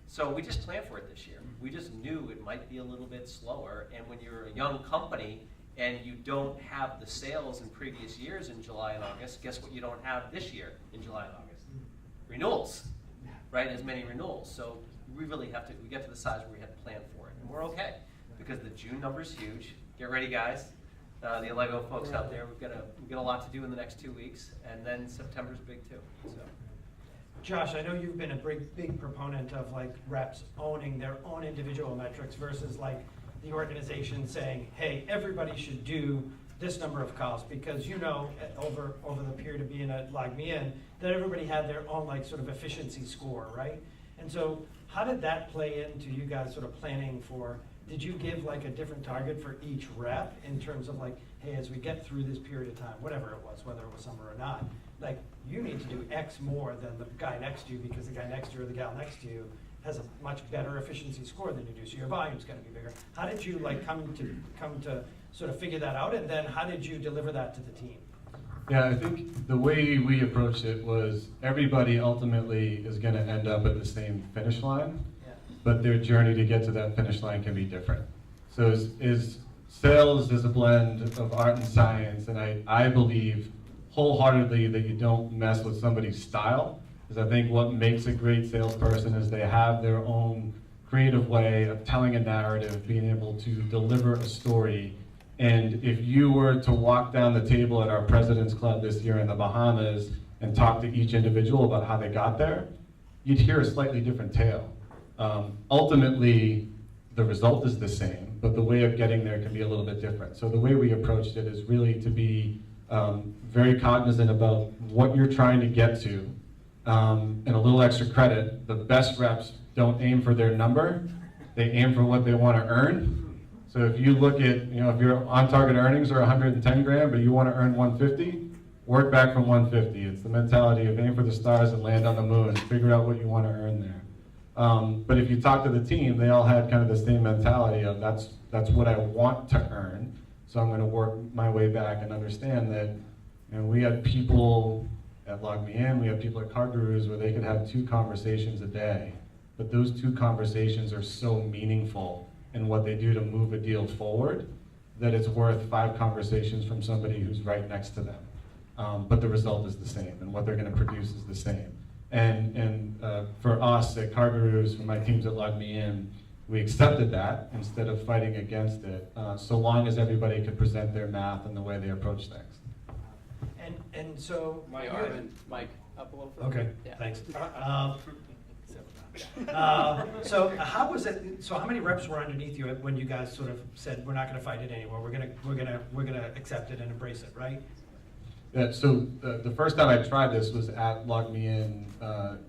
So we just planned for it this year. We just knew it might be a little bit slower, and when you're a young company and you don't have the sales in previous years in July and August, guess what you don't have this year in July and August? Renewals, right? As many renewals. So we really have to, we get to the size where we have to plan for it, and we're okay, because the June number's huge. Get ready, guys. The Allego folks out there, we've got a lot to do in the next 2 weeks, and then September's big too. So. Josh, I know you've been a big proponent of like reps owning their own individual metrics versus like the organization saying, hey, everybody should do this number of calls, because over the period of being a Log Me In, that everybody had their own like sort of efficiency score, right? And so how did that play into you guys sort of planning for, did you give like a different target for each rep in terms of like, hey, as we get through this period of time, whatever it was, whether it was summer or not, like you need to do X more than the guy next to you, because the guy next to you or the gal next to you has a much better efficiency score than you do, so your volume's gonna be bigger. How did you like come to sort of figure that out, and then how did you deliver that to the team? Yeah, I think the way we approached it was everybody ultimately is going to end up at the same finish line, but their journey to get to that finish line can be different. So sales is a blend of art and science, and I believe wholeheartedly that you don't mess with somebody's style, because I think what makes a great salesperson is they have their own creative way of telling a narrative, being able to deliver a story. And if you were to walk down the table at our President's Club this year in the Bahamas and talk to each individual about how they got there, you'd hear a slightly different tale. Ultimately, the result is the same, but the way of getting there can be a little bit different. So the way we approached it is really to be very cognizant about what you're trying to get to, and a little extra credit. The best reps don't aim for their number, they aim for what they want to earn. So if you look at, if your on-target earnings are 110 grand, but you want to earn 150, work back from 150. It's the mentality of aim for the stars and land on the moon. Figure out what you want to earn there. But if you talk to the team, they all had kind of the same mentality of that's what I want to earn. So I'm going to work my way back and understand that, we had people at LogMeIn, we have people at CarGurus where they could have 2 conversations a day, but those 2 conversations are so meaningful in what they do to move a deal forward that it's worth 5 conversations from somebody who's right next to them. But the result is the same, and what they're going to produce is the same. And for us at CarGurus, for my teams at LogMeIn, we accepted that instead of fighting against it, so long as everybody could present their math and the way they approach things. And so. Mike, up a little further. Okay, Yeah. thanks. So how was it? So how many reps were underneath you when you guys sort of said we're not going to fight it anymore? We're gonna accept it and embrace it, right? Yeah, so the first time I tried this was at LogMeIn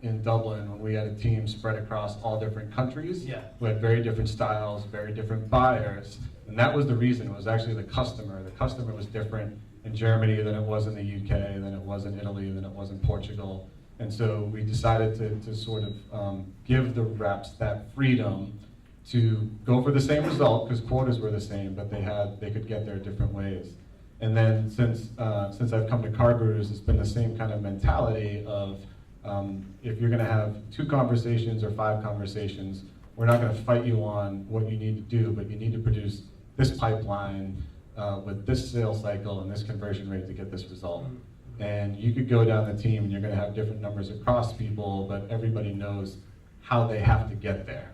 in Dublin, when we had a team spread across all different countries. Yeah. We had very different styles, very different buyers, and that was the reason. It was actually the customer. The customer was different in Germany than it was in the UK, than it was in Italy, than it was in Portugal. And so we decided to sort of give the reps that freedom to go for the same result, because quotas were the same, but they could get there different ways. And then since I've come to CarGurus, it's been the same kind of mentality of if you're going to have 2 conversations or 5 conversations, we're not going to fight you on what you need to do, but you need to produce this pipeline with this sales cycle and this conversion rate to get this result. And you could go down the team and you're going to have different numbers across people, but everybody knows how they have to get there.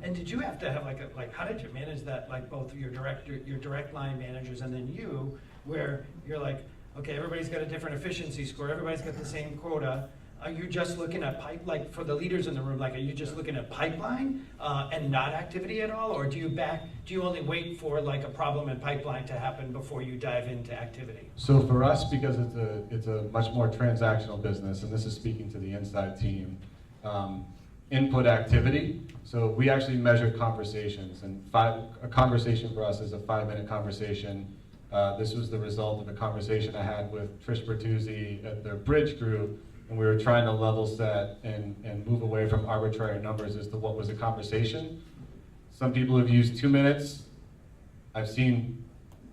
And did you have to have how did you manage that, both your direct line managers and then you, where you're like, okay, everybody's got a different efficiency score, everybody's got the same quota. Are you just looking at for the leaders in the room, are you just looking at pipeline and not activity at all? Or do you only wait for a problem in pipeline to happen before you dive into activity? So for us, because it's a much more transactional business, and this is speaking to the inside team, input activity. So we actually measure conversations, and a conversation for us is a 5-minute conversation. This was the result of a conversation I had with Trish Bertuzzi at their Bridge group, and we were trying to level set and move away from arbitrary numbers as to what was a conversation. Some people have used 2 minutes. I've seen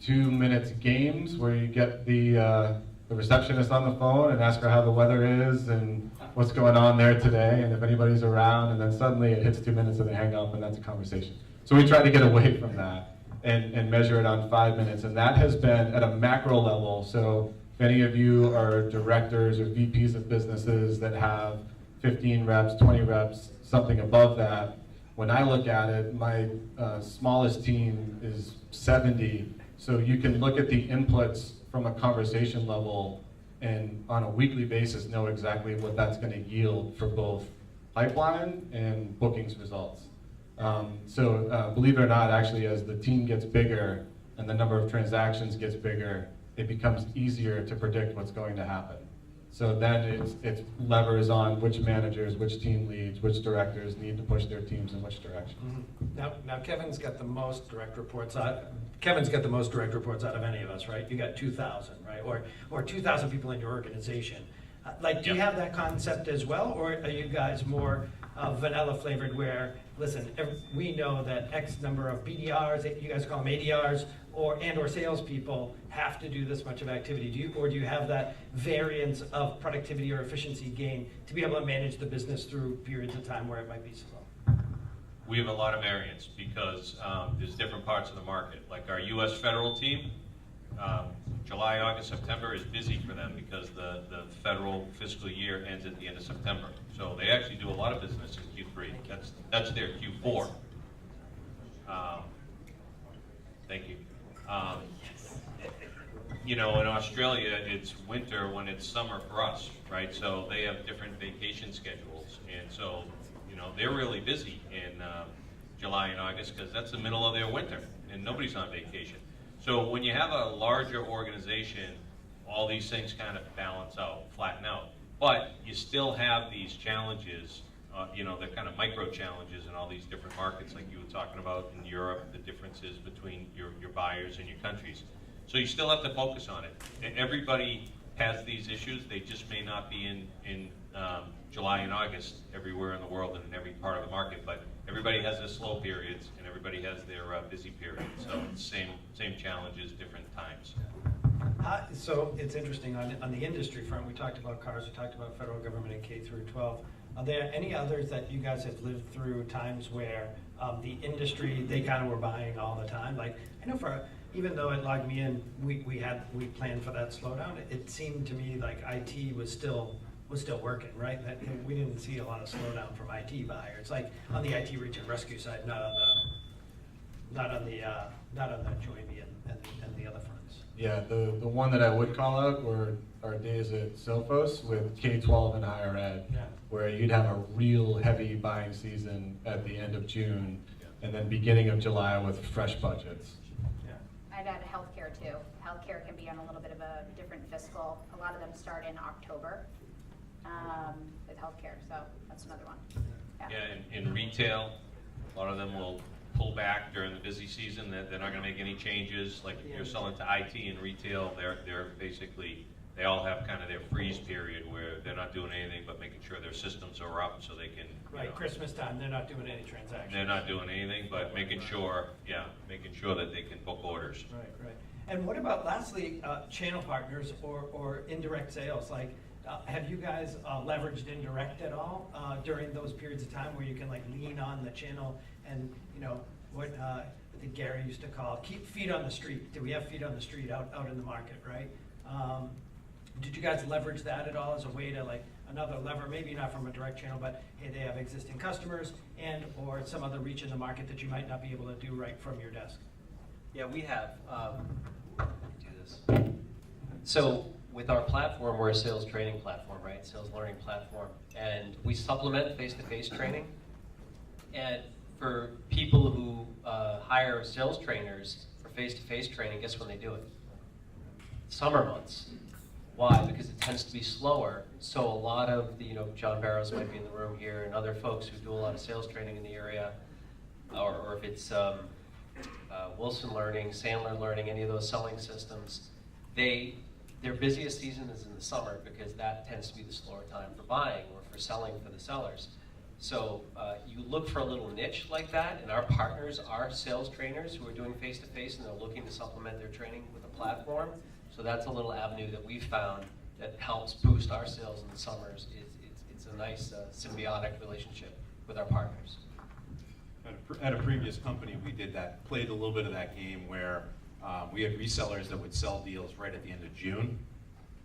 2 minutes games where you get the receptionist on the phone and ask her how the weather is and what's going on there today and if anybody's around, and then suddenly it hits 2 minutes and they hang up and that's a conversation. So we try to get away from that and measure it on 5 minutes, and that has been at a macro level. So if any of you are directors or VPs of businesses that have 15 reps, 20 reps, something above that, when I look at it, my smallest team is 70. So you can look at the inputs from a conversation level and on a weekly basis know exactly what that's going to yield for both pipeline and bookings results. So believe it or not, actually, as the team gets bigger and the number of transactions gets bigger, it becomes easier to predict what's going to happen. So then it's levers on which managers, which team leads, which directors need to push their teams in which direction. Mm-hmm. Now Kevin's got the most direct reports out. Kevin's got the most direct reports out of any of us, right? You got 2,000, right? Or 2,000 people in your organization. Do you have that concept as well, or are you guys more vanilla flavored? Where we know that X number of BDRs, you guys call them ADRs, or salespeople have to do this much of activity. Do you have that variance of productivity or efficiency gain to be able to manage the business through periods of time where it might be slow? We have a lot of variance because there's different parts of the market. Like our U.S. federal team, July, August, September is busy for them because the federal fiscal year ends at the end of September. So they actually do a lot of business in Q3. That's their Q4. Thank you. In Australia, it's winter when it's summer for us, right? So they have different vacation schedules, and so they're really busy in July and August because that's the middle of their winter, and nobody's on vacation. So when you have a larger organization all these things kind of balance out, flatten out. But you still have these challenges, they're kind of micro challenges in all these different markets, like you were talking about in Europe, the differences between your buyers and your countries. So you still have to focus on it. Everybody has these issues. They just may not be in July and August everywhere in the world and in every part of the market, but everybody has their slow periods and everybody has their busy periods. So it's same challenges, different times. So it's interesting, on the industry front, we talked about cars, we talked about federal government and K through 12. Are there any others that you guys have lived through times where the industry, they kind of were buying all the time? Like, I know even though it logged me in, we planned for that slowdown, it seemed to me like IT was still working, right? We didn't see a lot of slowdown from IT buyers, like on the IT reach and rescue side, not on the Join Me and the other fronts. Yeah, the one that I would call out were our days at Sophos with K-12 and higher ed, Yeah. where you'd have a real heavy buying season at the end of June, and then beginning of July with fresh budgets. I've had healthcare too. Healthcare can be on a little bit of a different fiscal. A lot of them start in October with healthcare, so that's another one. Yeah, in retail, a lot of them will pull back during the busy season. They're not going to make any changes. Like if you're selling to IT and retail, they're basically, they all have kind of their freeze period where they're not doing anything but making sure their systems are up so they can. Right, Christmas time, they're not doing any transactions. They're not doing anything but making sure that they can book orders. Right. And what about, lastly, channel partners or indirect sales? Like, have you guys leveraged indirect at all during those periods of time where you can like lean on the channel and, what I think Gary used to call keep feet on the street? Do we have feet on the street out in the market, right? Did you guys leverage that at all as a way to like another lever, maybe not from a direct channel, but hey, they have existing customers and or some other reach in the market that you might not be able to do right from your desk? Yeah, we have. Let me do this. So with our platform, we're a sales training platform, right? Sales learning platform. And we supplement face-to-face training. And for people who hire sales trainers for face-to-face training, guess when they do it? Summer months. Why? Because it tends to be slower. So a lot of the, John Barrows might be in the room here and other folks who do a lot of sales training in the area, or if it's Wilson Learning, Sandler Learning, any of those selling systems, their busiest season is in the summer because that tends to be the slower time for buying or for selling for the sellers. So you look for a little niche like that, and our partners are sales trainers who are doing face-to-face and they're looking to supplement their training with a platform. So that's a little avenue that we've found that helps boost our sales in the summers. It's a nice symbiotic relationship with our partners. At a previous company, we played a little bit of that game where we had resellers that would sell deals right at the end of June,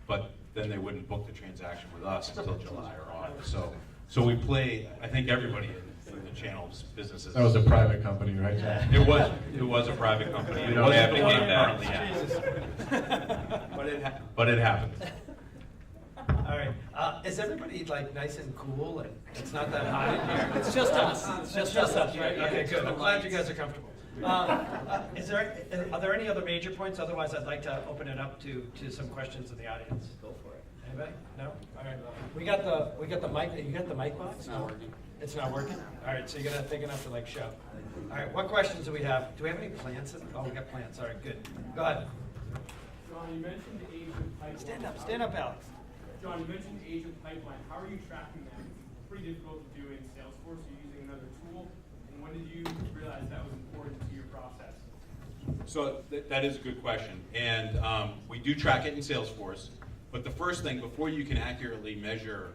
but then they wouldn't book the transaction with us until July or August. So we play, I think everybody in the channels businesses. That was a private company, right? Yeah. It was a private company. You don't have to It keep wasn't that. but it happened. All right. Is everybody like nice and cool and it's not that hot in here? It's just us. It's just us, right? Okay, good. I'm glad you guys are comfortable. Are there any other major points? Otherwise, I'd like to open it up to some questions in the audience. Go for it. Anybody? No? All right. We got the mic. You got the mic box? It's not working. It's not working? All right, so you're gonna think enough to like show. All right, what questions do we have? Do we have any plants? Oh, we got plants. All right, good. Go ahead. John, you mentioned the age of pipeline. Stand up, Alex. John, you mentioned the age of pipeline. How are you tracking that? It's pretty difficult to do in Salesforce. You're using another tool. And when did you realize that was important to your process? So that is a good question. And we do track it in Salesforce. But the first thing, before you can accurately measure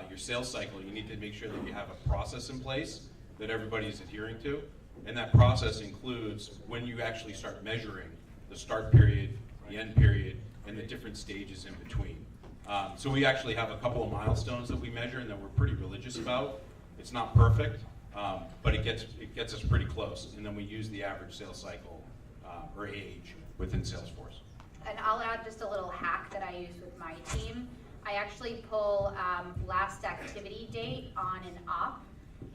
your sales cycle, you need to make sure that you have a process in place that everybody is adhering to. And that process includes when you actually start measuring the start period, the end period, and the different stages in between. So we actually have a couple of milestones that we measure and that we're pretty religious about. It's not perfect, but it gets us pretty close. And then we use the average sales cycle or age within Salesforce. And I'll add just a little hack that I use with my team. I actually pull last activity date on and op,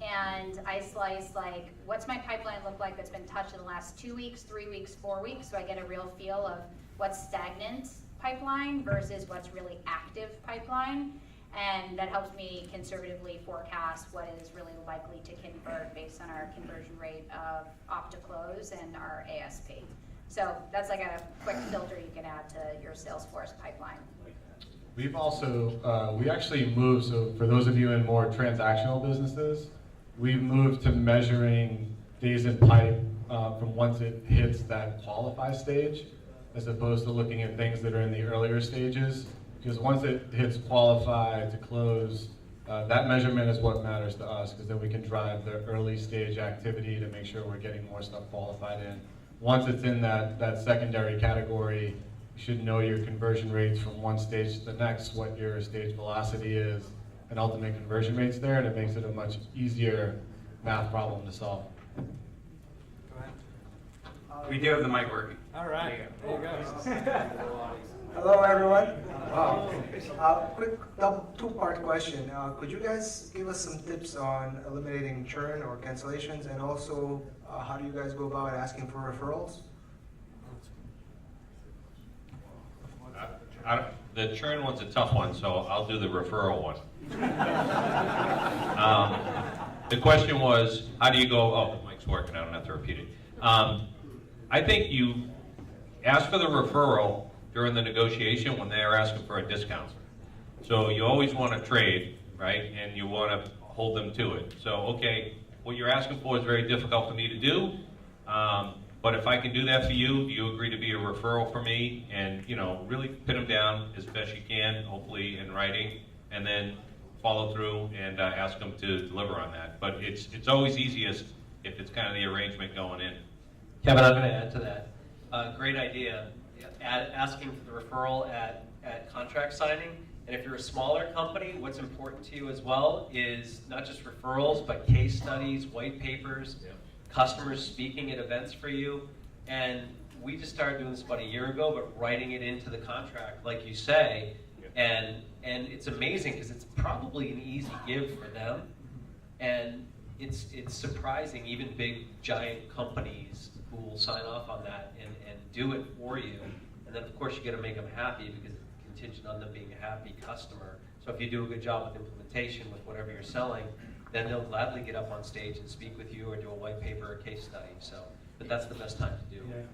and I slice like, what's my pipeline look like that's been touched in the last 2 weeks, 3 weeks, 4 weeks, so I get a real feel of what's stagnant pipeline versus what's really active pipeline. And that helps me conservatively forecast what is really likely to convert based on our conversion rate of opt to close and our ASP. So that's like a quick filter you can add to your Salesforce pipeline. We've also, we actually moved, so for those of you in more transactional businesses, we've moved to measuring days in pipe from once it hits that qualify stage, as opposed to looking at things that are in the earlier stages. Because once it hits qualify to close, that measurement is what matters to us, because then we can drive the early stage activity to make sure we're getting more stuff qualified in. Once it's in that secondary category, you should know your conversion rates from one stage to the next, what your stage velocity is, and ultimate conversion rates there, and it makes it a much easier math problem to solve. Go ahead. We do have the mic working. All right, there you go. Hello, everyone. Quick two-part question. Could you guys give us some tips on eliminating churn or cancellations, and also how do you guys go about asking for referrals? The churn one's a tough one, so I'll do the referral one. The question was, how do you go, oh, the mic's working, I don't have to repeat it. I think you ask for the referral during the negotiation when they're asking for a discount. So you always want to trade, right? And you want to hold them to it. So, okay, what you're asking for is very difficult for me to do, but if I can do that for you, do you agree to be a referral for me? And, you know, really pin them down as best you can, hopefully in writing, and then follow through and ask them to deliver on that. But it's always easiest if it's kind of the arrangement going in. Kevin, I'm going to add to that. Great idea. Asking for the referral at contract signing. And if you're a smaller company, what's important to you as well is not just referrals, but case studies, white papers, customers speaking at events for you. And we just started doing this about a year ago, but writing it into the contract, like you say. And it's amazing because it's probably an easy give for them. And it's surprising, even big, giant companies who will sign off on that and do it for you. And then, of course, you got to make them happy because it's contingent on them being a happy customer. So if you do a good job with implementation with whatever you're selling, then they'll gladly get up on stage and speak with you or do a white paper or case study. So, but that's the best time to do it.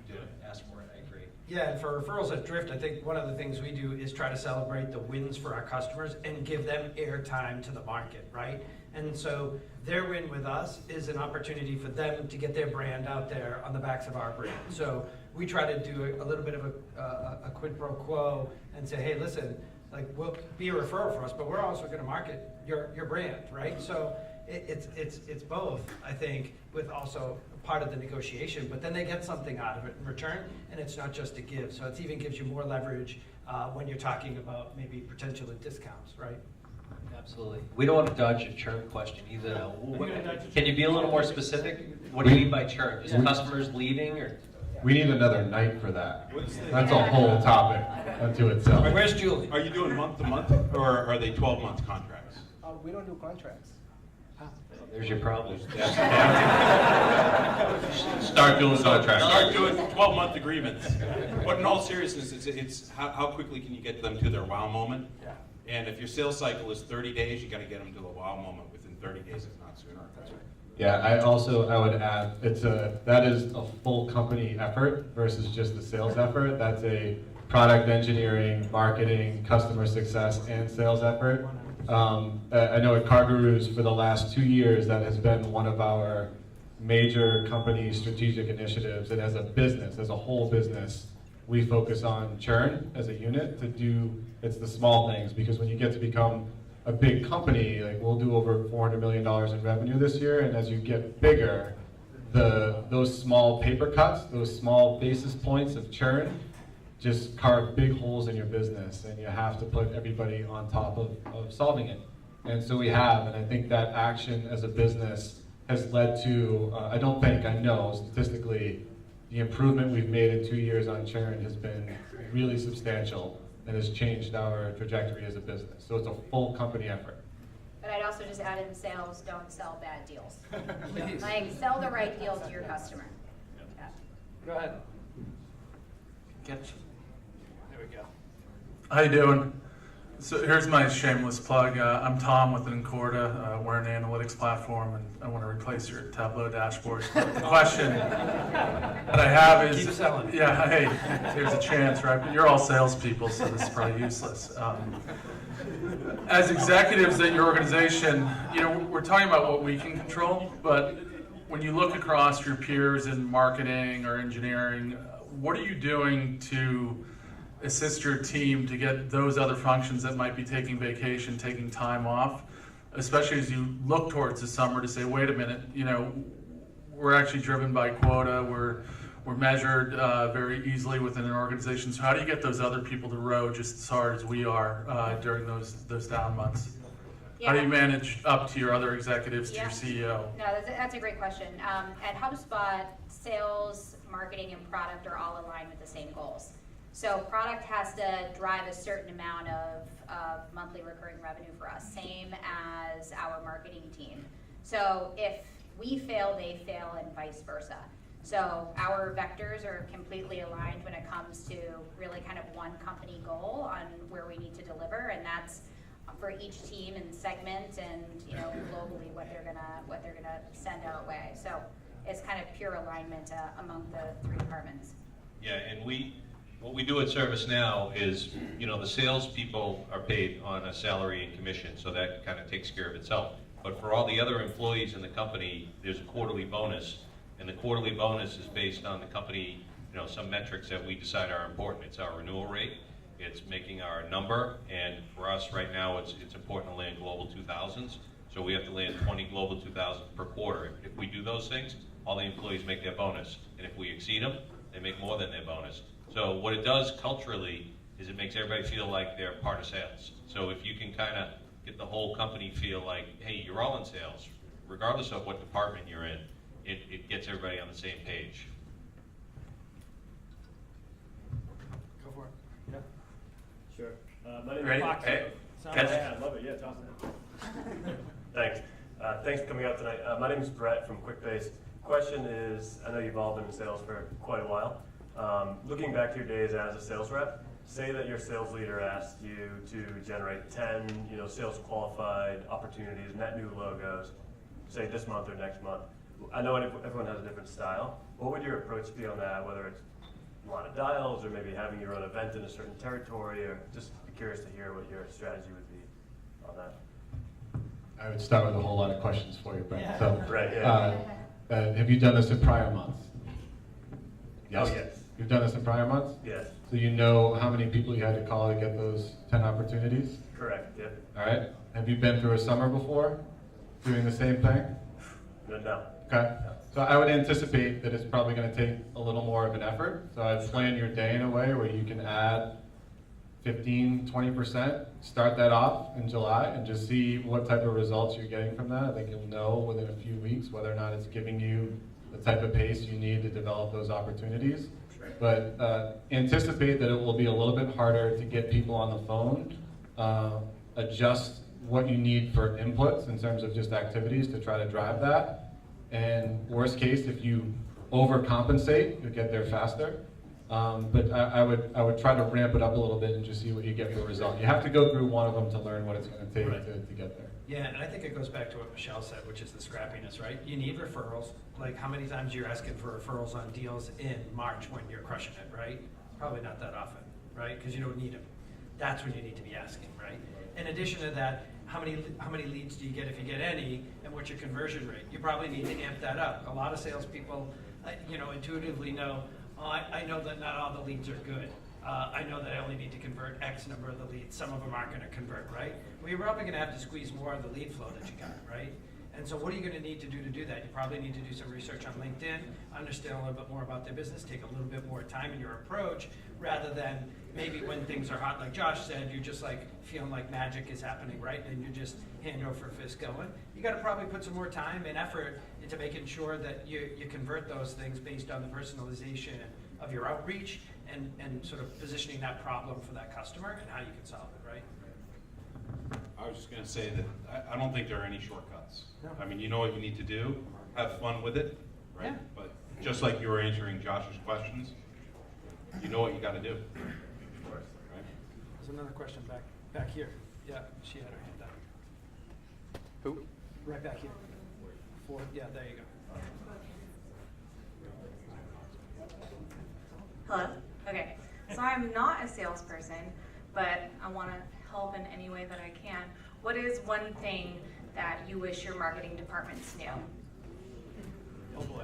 Ask for it. I agree. Yeah, and for referrals at Drift, I think one of the things we do is try to celebrate the wins for our customers and give them airtime to the market, right? And so their win with us is an opportunity for them to get their brand out there on the backs of our brand. So we try to do a little bit of a quid pro quo and say, hey, listen, like, we'll be a referral for us, but we're also going to market your brand, right? So it's both, I think, with also part of the negotiation, but then they get something out of it in return, and it's not just a give. So it even gives you more leverage when you're talking about maybe potential discounts, right? Absolutely. We don't want to dodge a churn question either. Can you be a little more specific? What do you mean by churn? Just customers leaving, or? We need another night for that. That's a whole topic unto itself. Where's Julie? Are you doing month to month, or are they 12-month contracts? We don't do contracts. There's your problem. Start doing contracts. Start doing 12-month agreements. But in all seriousness, it's how quickly can you get them to their wow moment? Yeah. And if your sales cycle is 30 days, you got to get them to a wow moment within 30 days, if not sooner. That's right. Yeah, I would add, that is a full company effort versus just a sales effort. That's a product engineering, marketing, customer success, and sales effort. I know at CarGurus for the last 2 years, that has been one of our major company strategic initiatives. And as a business, as a whole business, we focus on churn as a unit it's the small things, because when you get to become a big company, like we'll do over $400 million in revenue this year, and as you get bigger, those small paper cuts, those small basis points of churn, just carve big holes in your business, and you have to put everybody on top of solving it. And so we have, and I think that action as a business has led to, I know statistically, the improvement we've made in 2 years on churn has been really substantial and has changed our trajectory as a business. So it's a full company effort. But I'd also just add in sales, don't sell bad deals. Like, sell the right deals to your customer. Yeah. Go ahead. There we go. How you doing? So here's my shameless plug. I'm Tom with Quota. We're an analytics platform, and I want to replace your Tableau dashboard. The question that I have is, Keep selling. yeah, hey, here's a chance, right? But you're all salespeople, so this is probably useless. As executives at your organization, we're talking about what we can control, but when you look across your peers in marketing or engineering, what are you doing to assist your team to get those other functions that might be taking vacation, taking time off, especially as you look towards the summer to say, wait a minute, we're actually driven by quota, we're measured very easily within an organization. So how do you get those other people to row just as hard as we are during those down months? Yeah. How do you manage up to your other executives, to your CEO? No, that's a great question. At HubSpot, sales, marketing, and product are all aligned with the same goals. So product has to drive a certain amount of monthly recurring revenue for us, same as our marketing team. So if we fail, they fail, and vice versa. So our vectors are completely aligned when it comes to really kind of one company goal on where we need to deliver, and that's for each team and segment and globally what they're gonna send our way. So it's kind of pure alignment among the three departments. Yeah, and what we do at ServiceNow is, the salespeople are paid on a salary and commission, so that kind of takes care of itself. But for all the other employees in the company, there's a quarterly bonus, and the quarterly bonus is based on the company, some metrics that we decide are important. It's our renewal rate, it's making our number, and for us right now, it's important to land global 2000s. So we have to land 20 global 2000s per quarter. If we do those things, all the employees make their bonus, and if we exceed them, they make more than their bonus. So what it does culturally is it makes everybody feel like they're part of sales. So if you can kind of get the whole company feel like, hey, you're all in sales, regardless of what department you're in, it gets everybody on the same page. Go for it. Yeah. Sure. My name Ready? is Fox. Hey. Yeah, I love it. Yeah, it's awesome. Thanks. Thanks for coming out tonight. My name is Brett from QuickBase. Question is, I know you've all been in sales for quite a while. Looking back to your days as a sales rep, say that your sales leader asked you to generate 10, sales qualified opportunities, net new logos, say this month or next month. I know everyone has a different style. What would your approach be on that, whether it's a lot of dials or maybe having your own event in a certain territory, or just be curious to hear what your strategy would be on that? I would start with a whole lot of questions for you, Brent. Yeah. So, Right, yeah. have you done this in prior months? Yes. Oh, yes. You've done this in prior months? Yes. So you know how many people you had to call to get those 10 opportunities? Correct, yeah. All right. Have you been through a summer before doing the same thing? No. Okay. So I would anticipate that it's probably going to take a little more of an effort. So I'd plan your day in a way where you can add 15, 20%, start that off in July and just see what type of results you're getting from that. I think you'll know within a few weeks whether or not it's giving you the type of pace you need to develop those opportunities. But anticipate that it will be a little bit harder to get people on the phone, adjust what you need for inputs in terms of just activities to try to drive that. And worst case, if you overcompensate, you'll get there faster. But I would try to ramp it up a little bit and just see what you get for a result. You have to go through one of them to learn what it's going to take to get there. Yeah, and I think it goes back to what Michelle said, which is the scrappiness, right? You need referrals. Like, how many times you're asking for referrals on deals in March when you're crushing it, right? Probably not that often, right? Because you don't need them. That's when you need to be asking, right? In addition to that, how many leads do you get if you get any, and what's your conversion rate? You probably need to amp that up. A lot of salespeople, intuitively know, I know that not all the leads are good. I know that I only need to convert X number of the leads. Some of them aren't going to convert, right? Well, you're probably going to have to squeeze more of the lead flow that you got, right? And so what are you going to need to do that? You probably need to do some research on LinkedIn, understand a little bit more about their business, take a little bit more time in your approach, rather than maybe when things are hot, like Josh said, you're just like feeling like magic is happening, right? And you're just hand over fist going. You got to probably put some more time and effort into making sure that you convert those things based on the personalization of your outreach and sort of positioning that problem for that customer and how you can solve it, right? I was just going to say that I don't think there are any shortcuts. No. I mean, you know what you need to do, have fun with it, right? Yeah. But just like you were answering Josh's questions, you know what you got to do. Of course. Right? There's another question back here. Yeah, she had her hand up. Who? Right back here. Yeah, there you go. Hello? Okay. So I'm not a salesperson, but I want to help in any way that I can. What is one thing that you wish your marketing departments knew? Oh boy.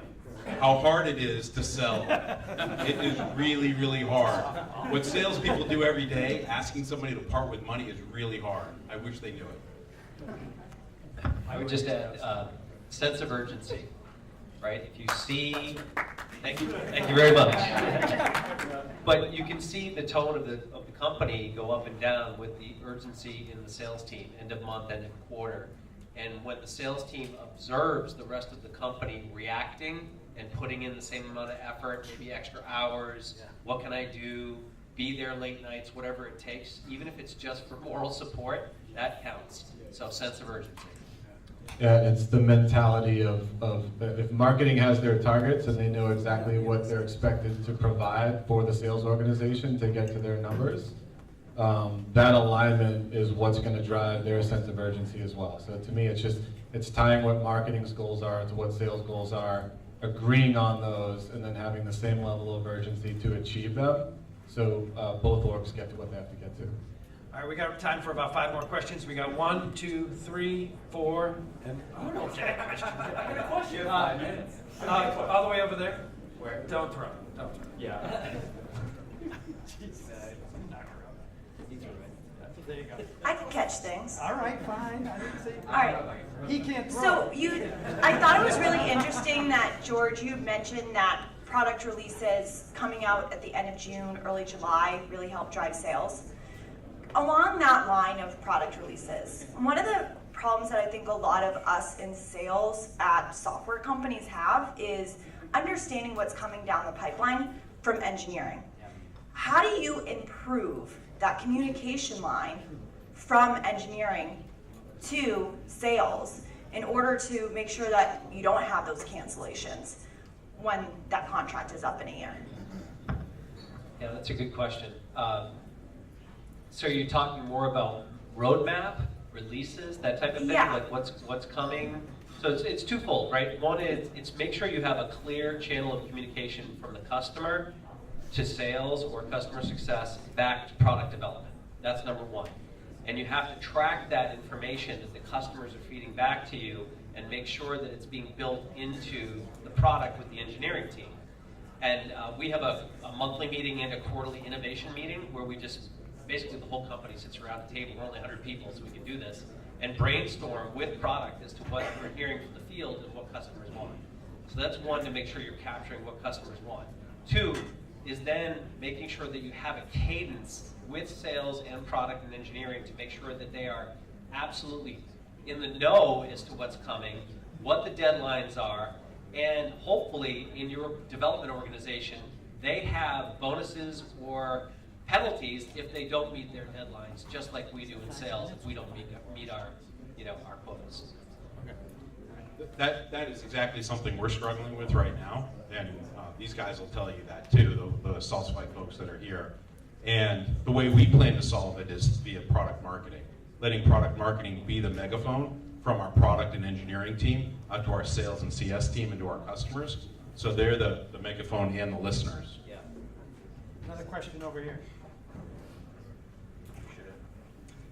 How hard it is to sell. It is really, really hard. What salespeople do every day, asking somebody to part with money, is really hard. I wish they knew it. I would just add sense of urgency, right? If you see, thank you very much. But you can see the tone of the company go up and down with the urgency in the sales team, end of month, end of quarter. And when the sales team observes the rest of the company reacting and putting in the same amount of effort, maybe extra hours, what can I do, be there late nights, whatever it takes, even if it's just for moral support, that counts. So sense of urgency. Yeah, it's the mentality of if marketing has their targets and they know exactly what they're expected to provide for the sales organization to get to their numbers, that alignment is what's going to drive their sense of urgency as well. So to me, it's tying what marketing's goals are to what sales goals are, agreeing on those, and then having the same level of urgency to achieve them. So both orgs get to what they have to get to. All right, we got time for about 5 more questions. We got 1, 2, 3, 4, and I don't get a question. I got a question. 5 minutes. All the way over there. Where? Don't throw. Don't throw. Yeah. There you go. I can catch things. All right, fine. I didn't say. All right. He can't throw. So I thought it was really interesting that, George, you mentioned that product releases coming out at the end of June, early July really help drive sales. Along that line of product releases, one of the problems that I think a lot of us in sales at software companies have is understanding what's coming down the pipeline from engineering. How do you improve that communication line from engineering to sales in order to make sure that you don't have those cancellations when that contract is up in a year? Yeah, that's a good question. So you're talking more about roadmap, releases, that type of thing? Yeah. Like what's coming? So it's twofold, right? One is it's make sure you have a clear channel of communication from the customer to sales or customer success back to product development. That's number one. And you have to track that information that the customers are feeding back to you and make sure that it's being built into the product with the engineering team. And we have a monthly meeting and a quarterly innovation meeting where we just, basically the whole company sits around the table. We're only 100 people, so we can do this, and brainstorm with product as to what we're hearing from the field and what customers want. So that's one, to make sure you're capturing what customers want. 2 is then making sure that you have a cadence with sales and product and engineering to make sure that they are absolutely in the know as to what's coming, what the deadlines are, and hopefully in your development organization, they have bonuses or penalties if they don't meet their deadlines, just like we do in sales if we don't meet our, our quotas. That is exactly something we're struggling with right now, and these guys will tell you that too, the Salsify folks that are here. And the way we plan to solve it is via product marketing, letting product marketing be the megaphone from our product and engineering team out to our sales and CS team and to our customers. So they're the megaphone and the listeners. Yeah. Another question over here.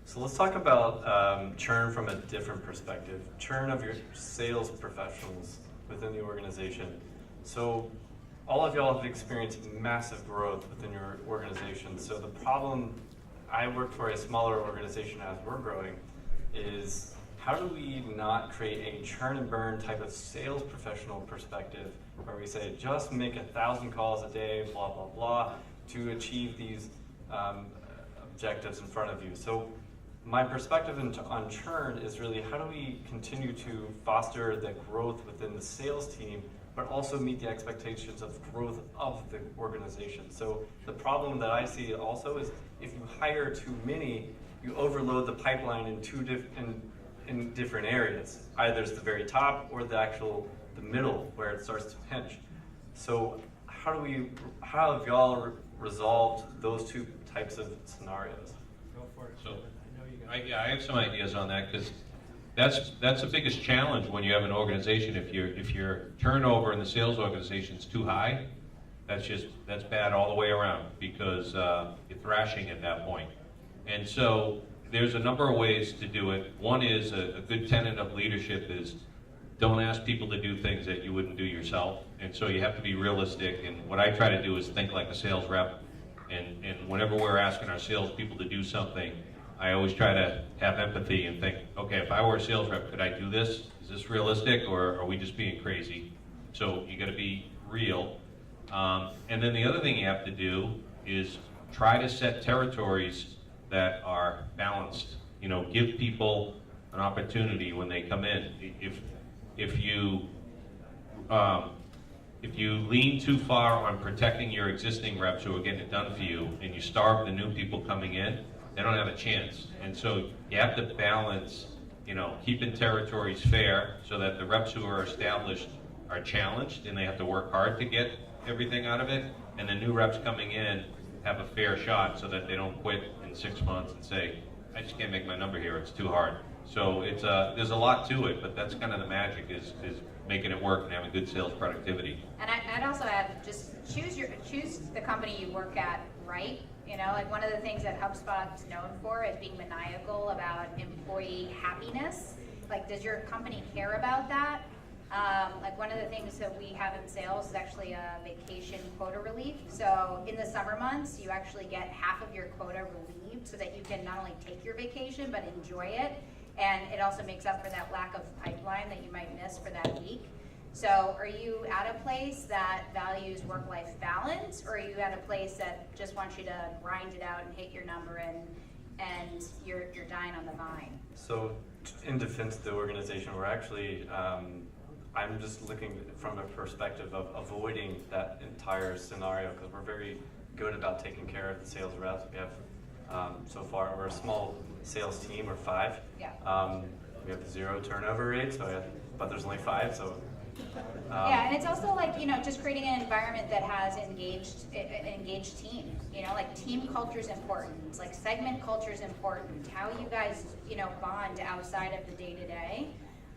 So let's talk about churn from a different perspective. Churn of your sales professionals within the organization. So all of y'all have experienced massive growth within your organization. So the problem, I work for a smaller organization as we're growing, is how do we not create a churn and burn type of sales professional perspective where we say just make 1,000 calls a day, blah, blah, blah, to achieve these objectives in front of you. So my perspective on churn is really how do we continue to foster the growth within the sales team, but also meet the expectations of growth of the organization. So the problem that I see also is if you hire too many, you overload the pipeline in different areas. Either it's the very top or the middle where it starts to pinch. So how have y'all resolved those two types of scenarios? for it. So, I know you guys. I have some ideas on that, because that's the biggest challenge when you have an organization. If your turnover in the sales organization is too high, that's bad all the way around, because you're thrashing at that point. And so there's a number of ways to do it. One is a good tenet of leadership is don't ask people to do things that you wouldn't do yourself. And so you have to be realistic. And what I try to do is think like a sales rep. And whenever we're asking our salespeople to do something, I always try to have empathy and think, okay, if I were a sales rep, could I do this? Is this realistic, or are we just being crazy? So you got to be real. And then the other thing you have to do is try to set territories that are balanced. You know, give people an opportunity when they come in. If you lean too far on protecting your existing reps who are getting it done for you, and you starve the new people coming in, they don't have a chance. And so you have to balance, you know, keeping territories fair so that the reps who are established are challenged and they have to work hard to get everything out of it, and the new reps coming in have a fair shot so that they don't quit in 6 months and say, I just can't make my number here, it's too hard. So it's there's a lot to it, but that's kind of the magic is making it work and having good sales productivity. And I'd also add, just choose the company you work at right. You know, like one of the things that HubSpot is known for is being maniacal about employee happiness. Like, does your company care about that? Like one of the things that we have in sales is actually a vacation quota relief. So in the summer months, you actually get half of your quota relieved so that you can not only take your vacation, but enjoy it. And it also makes up for that lack of pipeline that you might miss for that week. So are you at a place that values work-life balance, or are you at a place that just wants you to grind it out and hit your number and you're dying on the vine? So in defense of the organization, we're actually, I'm just looking from a perspective of avoiding that entire scenario, because we're very good about taking care of the sales reps. We have, so far, we're a small sales team, we're 5. Yeah. We have 0 turnover rate, but there's only 5, so. Yeah, and it's also like, you know, just creating an environment that has engaged team. You know, like team culture is important. Like segment culture is important. How you guys, you know, bond outside of the day-to-day.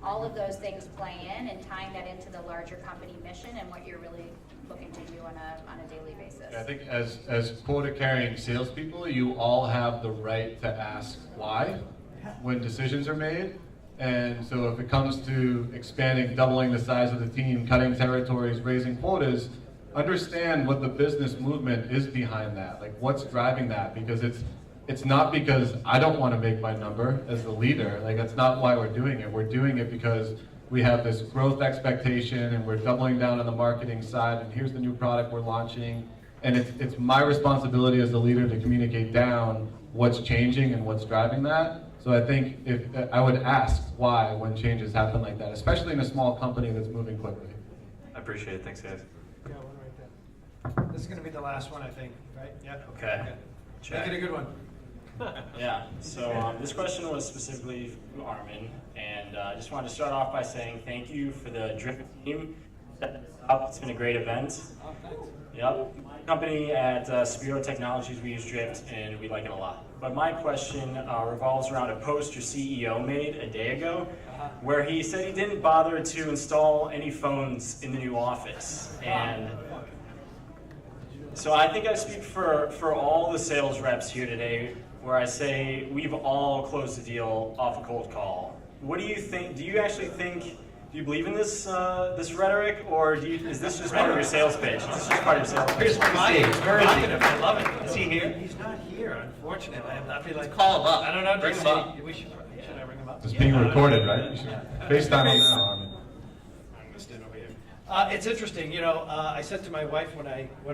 All of those things play in, and tying that into the larger company mission and what you're really looking to do on a daily basis. I think as quota-carrying salespeople, you all have the right to ask why when decisions are made. And so if it comes to expanding, doubling the size of the team, cutting territories, raising quotas, understand what the business movement is behind that. Like, what's driving that? Because it's not because I don't want to make my number as the leader. Like, that's not why we're doing it. We're doing it because we have this growth expectation, and we're doubling down on the marketing side, and here's the new product we're launching. And it's my responsibility as the leader to communicate down what's changing and what's driving that. So I think if I would ask why when changes happen like that, especially in a small company that's moving quickly. I appreciate it. Thanks, guys. Yeah, one right there. This is going to be the last one, I think, right? Yeah. Okay. Make it a good one. Yeah, so this question was specifically for Armin, and I just wanted to start off by saying thank you for the Drift team setting this up. It's been a great event. Oh, thanks. Yep. My company at Spiro Technologies, we use Drift, and we like it a lot. But my question revolves around a post your CEO made a day ago, where he said he didn't bother to install any phones in the new office. And so I think I speak for all the sales reps here today, where I say we've all closed the deal off a cold call. What do you think? Do you actually think, do you believe in this this rhetoric, or is this just part of your sales pitch? Is this just part of your sales pitch? Here's my prerogative. I love it. Is he here? He's not here, unfortunately. I feel like call him up. I don't know. Bring him up. Should I bring him up? It's being recorded, right? You should FaceTime him now. I'm gonna stand over here. It's interesting. You know, I said to my wife when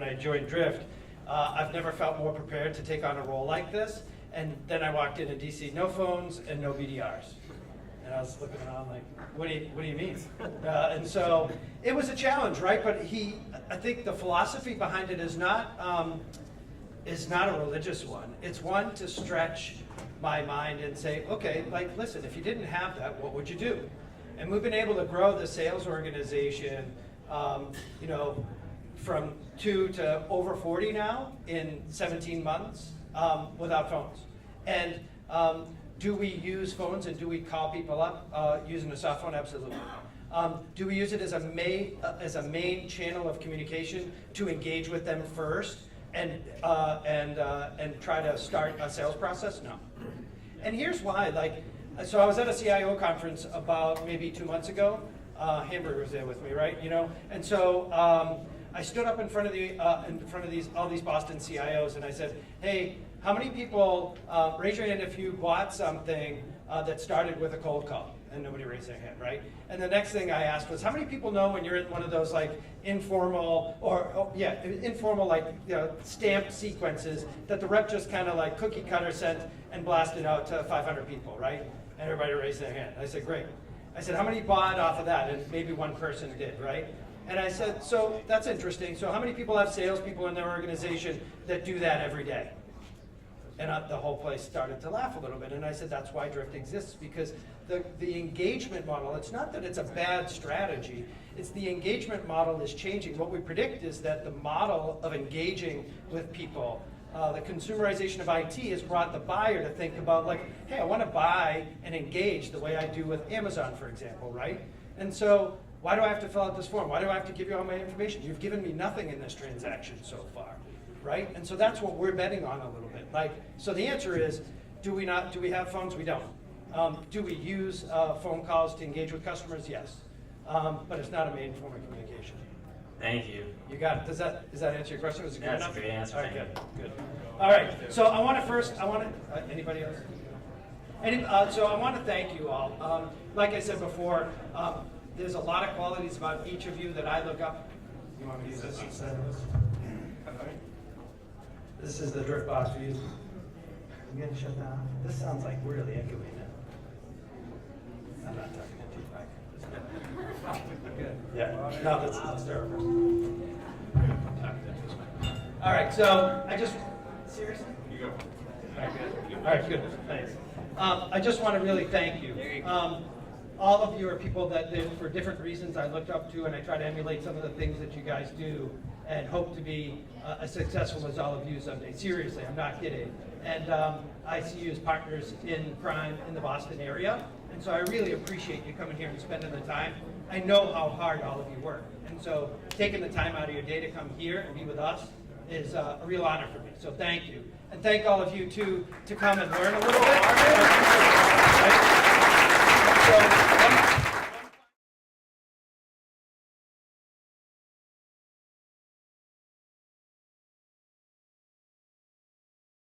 I joined Drift, I've never felt more prepared to take on a role like this. And then I walked into DC, no phones and no BDRs. And I was looking around like, what do you mean? And so it was a challenge, right? But I think the philosophy behind it is not a religious one. It's one to stretch my mind and say, okay, like, listen, if you didn't have that, what would you do? And we've been able to grow the sales organization, you know, from 2 to over 40 now in 17 months without phones. And do we use phones and do we call people up using a soft phone? Absolutely. Do we use it as a main channel of communication to engage with them first and try to start a sales process? No. And here's why. So I was at a CIO conference about maybe 2 months ago. Hamburger was there with me, right? And so I stood up in front of all these Boston CIOs, and I said, "Hey, how many people raise your hand if you bought something that started with a cold call?" And nobody raised their hand, right? And the next thing I asked was, "How many people know when you're in one of those informal stamped sequences that the rep just kind of cookie cutter sent and blasted out to 500 people, right?" And everybody raised their hand. I said, "Great." I said, "How many bought off of that?" And maybe one person did, right? And I said, "So that's interesting. So how many people have salespeople in their organization that do that every day?" And the whole place started to laugh a little bit. And I said, that's why Drift exists, because the engagement model, it's not that it's a bad strategy, it's the engagement model is changing. What we predict is that the model of engaging with people, the consumerization of IT has brought the buyer to think about hey, I want to buy and engage the way I do with Amazon, for example, right? And so why do I have to fill out this form? Why do I have to give you all my information? You've given me nothing in this transaction so far. Right? And so that's what we're betting on a little bit. So the answer is, do we have phones? We don't. Do we use phone calls to engage with customers? Yes. But it's not a main form of communication. Thank you. You got it. Does that answer your question? Was it good enough? That's a great answer. All right, good. All right. So I want to anybody else? So I want to thank you all. Like I said before, there's a lot of qualities about each of you that I look up. You want me to use this instead of this? This is the Drift box we use. I'm getting shut down. This sounds like really echoey now. I'm not talking into you, Mike. Good. Yeah. No, that's terrible. All right. So seriously? You go. All right. Good. Thanks. I just want to really thank you. All of you are people that, for different reasons, I looked up to, and I try to emulate some of the things that you guys do, and hope to be as successful as all of you someday. Seriously, I'm not kidding. And I see you as partners in crime in the Boston area, and so I really appreciate you coming here and spending the time. I know how hard all of you work, and so taking the time out of your day to come here and be with us is a real honor for me. So thank you, and thank all of you too to come and learn a little bit. So